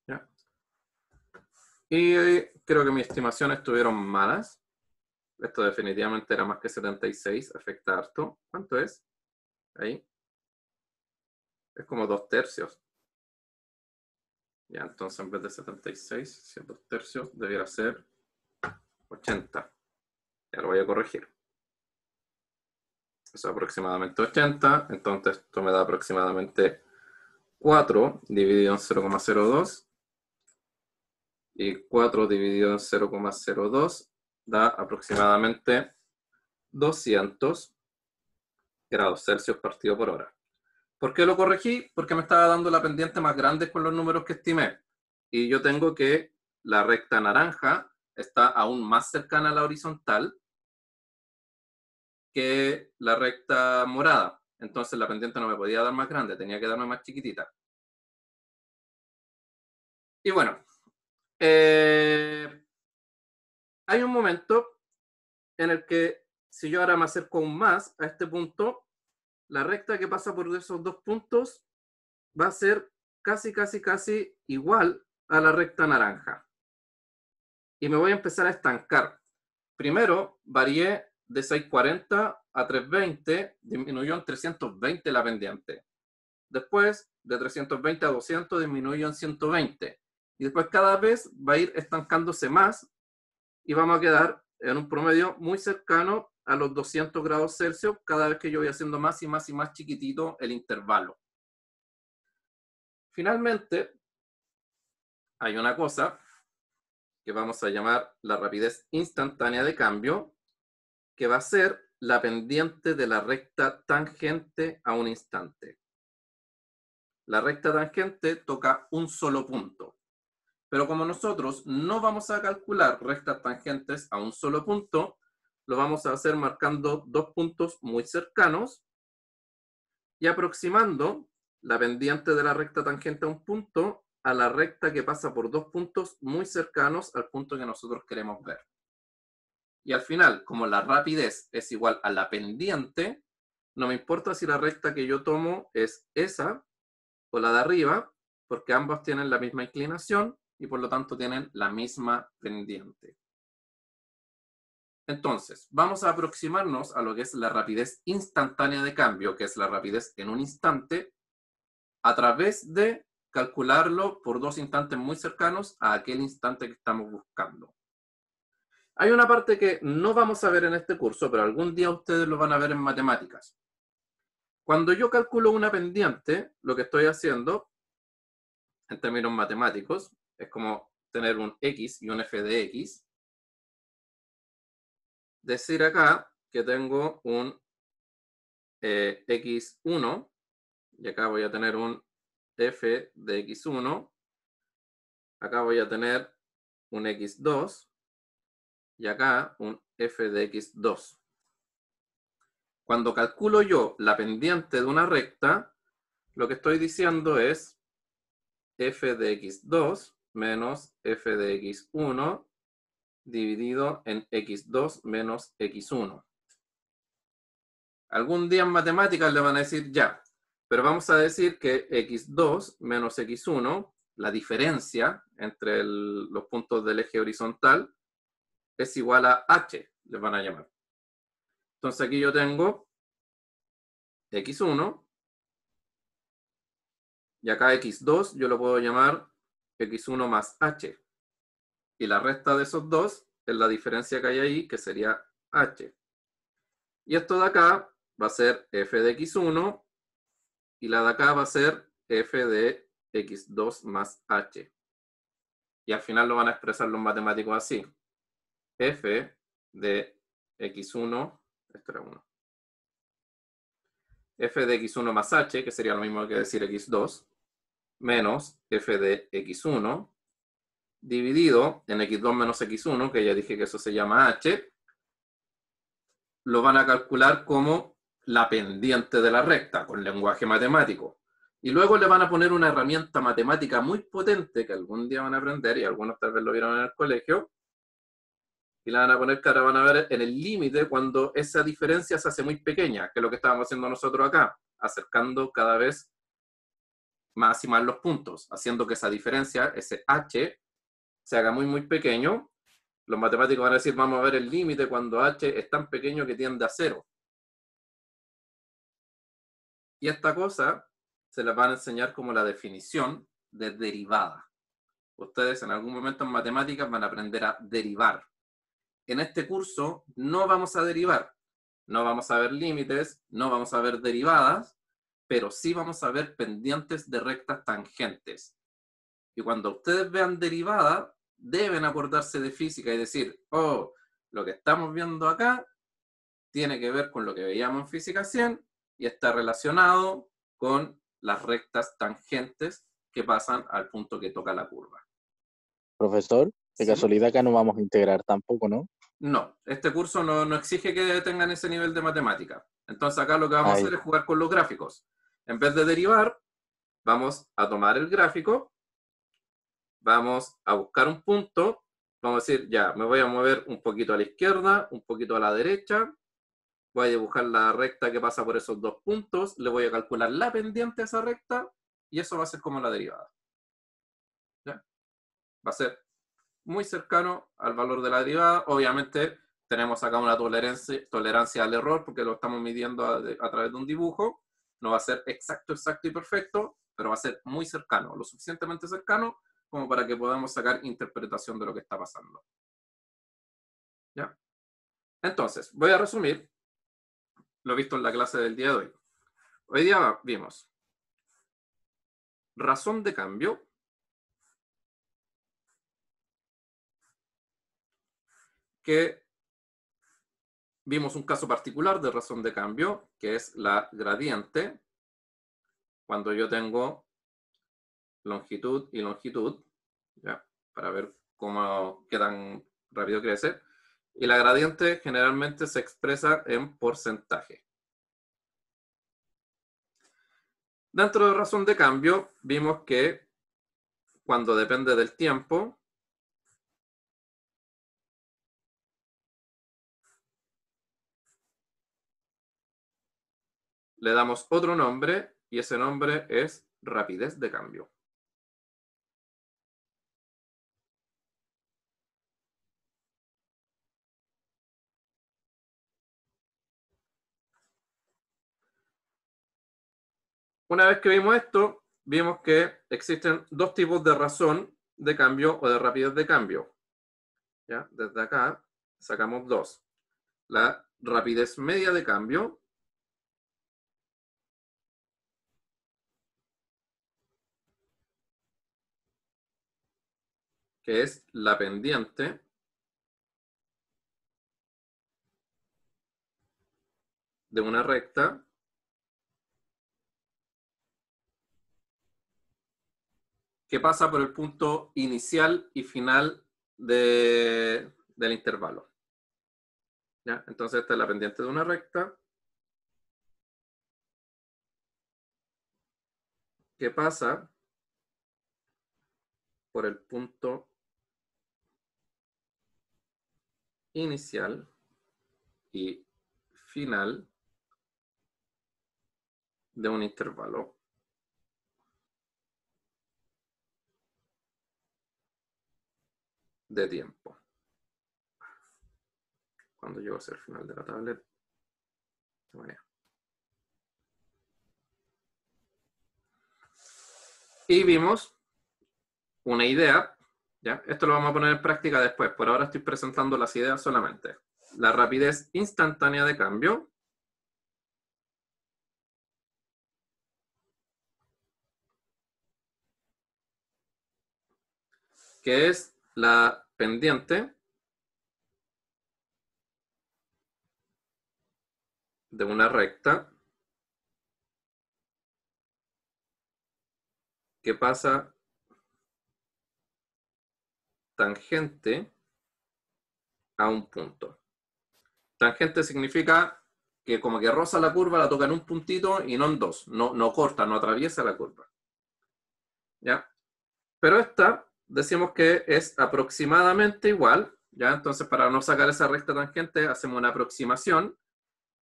¿Ya? Y creo que mis estimaciones estuvieron malas. Esto definitivamente era más que 76, afecta harto. ¿Cuánto es? Ahí. Es como 2/3. Ya, entonces en vez de 76, si es 2/3, debiera ser 80. Ya lo voy a corregir. Eso es aproximadamente 80, entonces esto me da aproximadamente 4 dividido en 0,02. Y 4 dividido en 0,02 da aproximadamente 200 grados Celsius partido por hora. ¿Por qué lo corregí? Porque me estaba dando la pendiente más grande con los números que estimé. Y yo tengo que la recta naranja está aún más cercana a la horizontal que la recta morada. Entonces la pendiente no me podía dar más grande, tenía que darme más chiquitita. Y bueno, hay un momento en el que si yo ahora me acerco aún más a este punto, la recta que pasa por esos dos puntos va a ser casi igual a la recta naranja. Y me voy a empezar a estancar. Primero varié de 640 a 320, disminuyó en 320 la pendiente. Después de 320 a 200 disminuyó en 120. Y después cada vez va a ir estancándose más y vamos a quedar en un promedio muy cercano a los 200 grados Celsius cada vez que yo voy haciendo más y más y más chiquitito el intervalo. Finalmente, hay una cosa que vamos a llamar la rapidez instantánea de cambio, que va a ser la pendiente de la recta tangente a un instante. La recta tangente toca un solo punto. Pero como nosotros no vamos a calcular rectas tangentes a un solo punto, lo vamos a hacer marcando dos puntos muy cercanos y aproximando la pendiente de la recta tangente a un punto a la recta que pasa por dos puntos muy cercanos al punto que nosotros queremos ver. Y al final, como la rapidez es igual a la pendiente, no me importa si la recta que yo tomo es esa o la de arriba, porque ambas tienen la misma inclinación y por lo tanto tienen la misma pendiente. Entonces, vamos a aproximarnos a lo que es la rapidez instantánea de cambio, que es la rapidez en un instante, a través de calcularlo por dos instantes muy cercanos a aquel instante que estamos buscando. Hay una parte que no vamos a ver en este curso, pero algún día ustedes lo van a ver en matemáticas. Cuando yo calculo una pendiente, lo que estoy haciendo, en términos matemáticos, es como tener un x y un f de x. Decir acá que tengo un x1, y acá voy a tener un f de x1, acá voy a tener un x2, y acá un f de x2. Cuando calculo yo la pendiente de una recta, lo que estoy diciendo es f de x2 menos f de x1 dividido en x2 menos x1. Algún día en matemáticas le van a decir ya, pero vamos a decir que x2 menos x1, la diferencia entre los puntos del eje horizontal, es igual a h, les van a llamar. Entonces aquí yo tengo x1, y acá x2 yo lo puedo llamar x1 más h. Y la resta de esos dos es la diferencia que hay ahí, que sería h. Y esto de acá va a ser f de x1, y la de acá va a ser f de x2 más h. Y al final lo van a expresar los matemáticos así. F de x1, esto era 1. F de x1 más h, que sería lo mismo que decir x2, menos f de x1, dividido en x2 menos x1, que ya dije que eso se llama h, lo van a calcular como la pendiente de la recta, con lenguaje matemático. Y luego le van a poner una herramienta matemática muy potente, que algún día van a aprender, y algunos tal vez lo vieron en el colegio, y la van a poner que ahora van a ver en el límite cuando esa diferencia se hace muy pequeña, que es lo que estábamos haciendo nosotros acá, acercando cada vez más y más los puntos, haciendo que esa diferencia, ese h, se haga muy, muy pequeño. Los matemáticos van a decir, vamos a ver el límite cuando h es tan pequeño que tiende a 0. Y esta cosa se les van a enseñar como la definición de derivada. Ustedes en algún momento en matemáticas van a aprender a derivar. En este curso no vamos a derivar. No vamos a ver límites, no vamos a ver derivadas, pero sí vamos a ver pendientes de rectas tangentes. Y cuando ustedes vean derivada, deben acordarse de física y decir, oh, lo que estamos viendo acá tiene que ver con lo que veíamos en física 100 y está relacionado con las rectas tangentes que pasan al punto que toca la curva. Profesor, de ¿Sí? casualidad acá no vamos a integrar tampoco, ¿no? No, este curso no exige que tengan ese nivel de matemática. Entonces acá lo que vamos a hacer es jugar con los gráficos. En vez de derivar, vamos a tomar el gráfico, vamos a buscar un punto, vamos a decir, ya, me voy a mover un poquito a la izquierda, un poquito a la derecha, voy a dibujar la recta que pasa por esos dos puntos, le voy a calcular la pendiente a esa recta, y eso va a ser como la derivada. ¿Ya? Va a ser muy cercano al valor de la derivada. Obviamente tenemos acá una tolerancia al error, porque lo estamos midiendo a través de un dibujo. No va a ser exacto y perfecto, pero va a ser muy cercano, lo suficientemente cercano como para que podamos sacar interpretación de lo que está pasando. ¿Ya? Entonces, voy a resumir lo visto en la clase del día de hoy. Hoy día vimos razón de cambio, que vimos un caso particular de razón de cambio, que es la gradiente, cuando yo tengo longitud y longitud, ¿ya? Para ver qué tan rápido crece. Y la gradiente generalmente se expresa en porcentaje. Dentro de razón de cambio, vimos que cuando depende del tiempo, le damos otro nombre y ese nombre es rapidez de cambio. Una vez que vimos esto, vimos que existen dos tipos de razón de cambio o de rapidez de cambio. ¿Ya? Desde acá sacamos dos. La rapidez media de cambio, que es la pendiente de una recta que pasa por el punto inicial y final del intervalo. ¿Ya? Entonces esta es la pendiente de una recta que pasa por el punto inicial y final de un intervalo de tiempo. Cuando llego hacia el final de la tablet, se marea. Y vimos una idea, ¿ya? Esto lo vamos a poner en práctica después, por ahora estoy presentando las ideas solamente. La rapidez instantánea de cambio, que es la pendiente de una recta que pasa tangente a un punto. Tangente significa que como que roza la curva, la toca en un puntito y no en dos. No corta, no atraviesa la curva. ¿Ya? Pero esta, decimos que es aproximadamente igual. ¿Ya? Entonces, para no sacar esa recta tangente, hacemos una aproximación.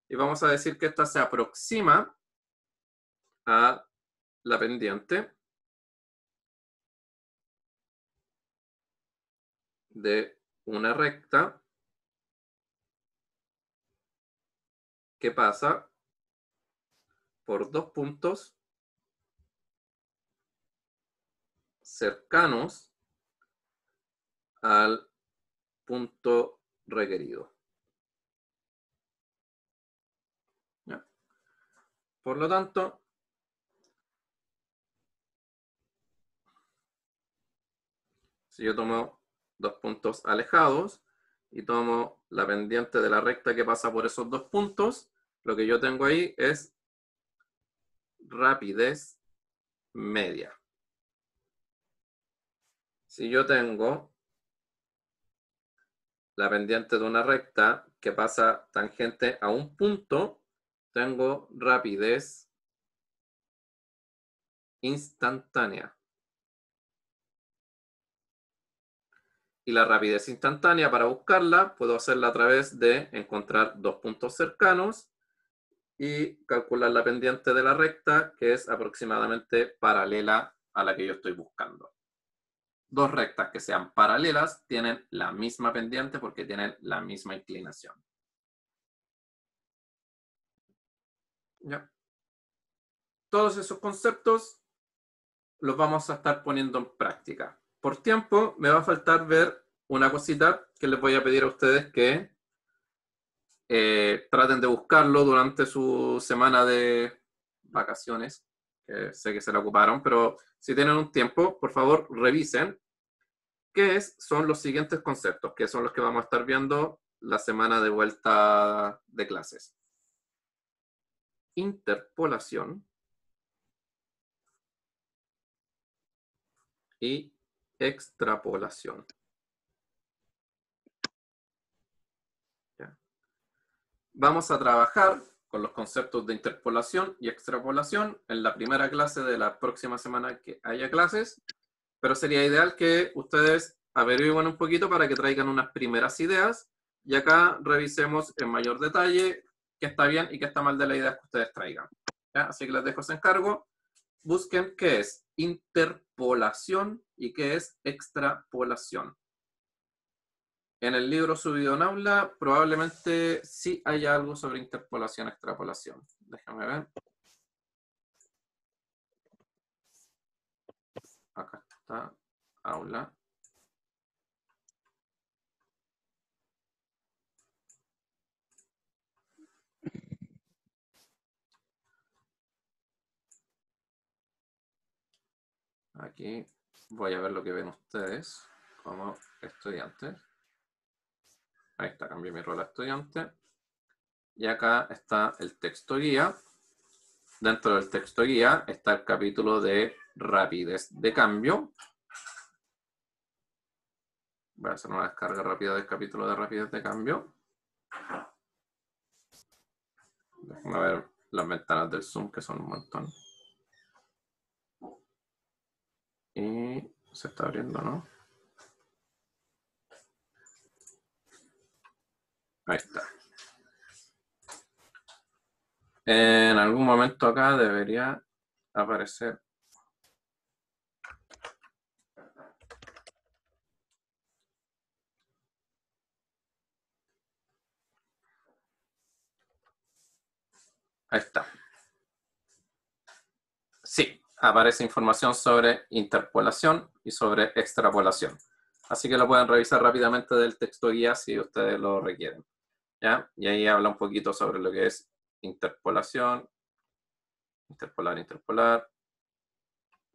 Y vamos a decir que esta se aproxima a la pendiente de una recta que pasa por dos puntos cercanos al punto requerido. ¿Ya? Por lo tanto, si yo tomo dos puntos alejados y tomo la pendiente de la recta que pasa por esos dos puntos, lo que yo tengo ahí es rapidez media. Si yo tengo la pendiente de una recta que pasa tangente a un punto, tengo rapidez instantánea. Y la rapidez instantánea, para buscarla, puedo hacerla a través de encontrar dos puntos cercanos y calcular la pendiente de la recta, que es aproximadamente paralela a la que yo estoy buscando. Dos rectas que sean paralelas tienen la misma pendiente porque tienen la misma inclinación. ¿Ya? Todos esos conceptos los vamos a estar poniendo en práctica. Por tiempo, me va a faltar ver una cosita que les voy a pedir a ustedes que traten de buscarlo durante su semana de vacaciones, que sé que se la ocuparon, pero si tienen un tiempo, por favor, revisen qué son los siguientes conceptos, que son los que vamos a estar viendo la semana de vuelta de clases. Interpolación y extrapolación. ¿Ya? Vamos a trabajar con los conceptos de interpolación y extrapolación en la primera clase de la próxima semana que haya clases, pero sería ideal que ustedes averigüen un poquito para que traigan unas primeras ideas y acá revisemos en mayor detalle qué está bien y qué está mal de la idea que ustedes traigan. ¿Ya? Así que les dejo ese encargo. Busquen qué es interpolación y qué es extrapolación. En el libro subido en aula probablemente sí haya algo sobre interpolación, extrapolación. Déjame ver. Acá está, aula. Aquí voy a ver lo que ven ustedes como estudiantes. Ahí está, cambié mi rol a estudiante. Y acá está el texto guía. Dentro del texto guía está el capítulo de rapidez de cambio. Voy a hacer una descarga rápida del capítulo de rapidez de cambio. Déjenme ver las ventanas del Zoom, que son un montón. Y se está abriendo, ¿no? Ahí está. En algún momento acá debería aparecer. Ahí está. Sí, aparece información sobre interpolación y sobre extrapolación. Así que lo pueden revisar rápidamente del texto guía si ustedes lo requieren. ¿Ya? Y ahí habla un poquito sobre lo que es interpolación, interpolar,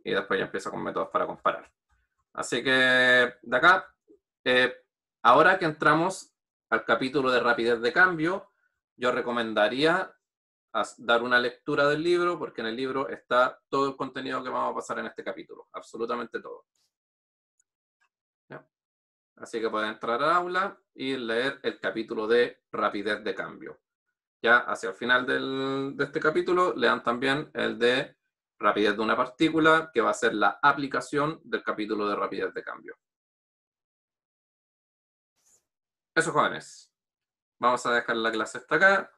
y después ya empieza con métodos para comparar. Así que de acá, ahora que entramos al capítulo de rapidez de cambio, yo recomendaría dar una lectura del libro, porque en el libro está todo el contenido que vamos a pasar en este capítulo, absolutamente todo. ¿Ya? Así que pueden entrar al aula y leer el capítulo de rapidez de cambio. Ya hacia el final de este capítulo, lean también el de rapidez de una partícula, que va a ser la aplicación del capítulo de rapidez de cambio. Eso, jóvenes. Vamos a dejar la clase hasta acá.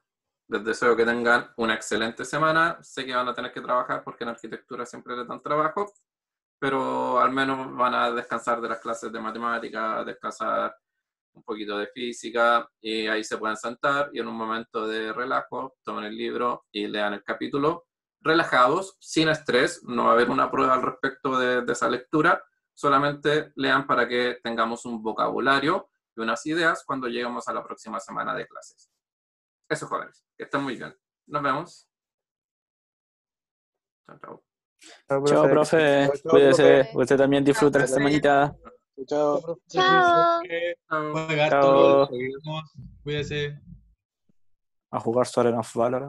Les deseo que tengan una excelente semana. Sé que van a tener que trabajar porque en arquitectura siempre les dan trabajo, pero al menos van a descansar de las clases de matemática, descansar un poquito de física, y ahí se pueden sentar y en un momento de relajo tomen el libro y lean el capítulo relajados, sin estrés. No va a haber una prueba al respecto de esa lectura, solamente lean para que tengamos un vocabulario y unas ideas cuando lleguemos a la próxima semana de clases. Eso, jóvenes, que estén muy bien. Nos vemos. Chao, chao. Chao, profe. Cuídese. Usted también disfruta la semanita. Chao. Chao. Juega Chao. harto. Cuídese. A jugar su Arena of Valor.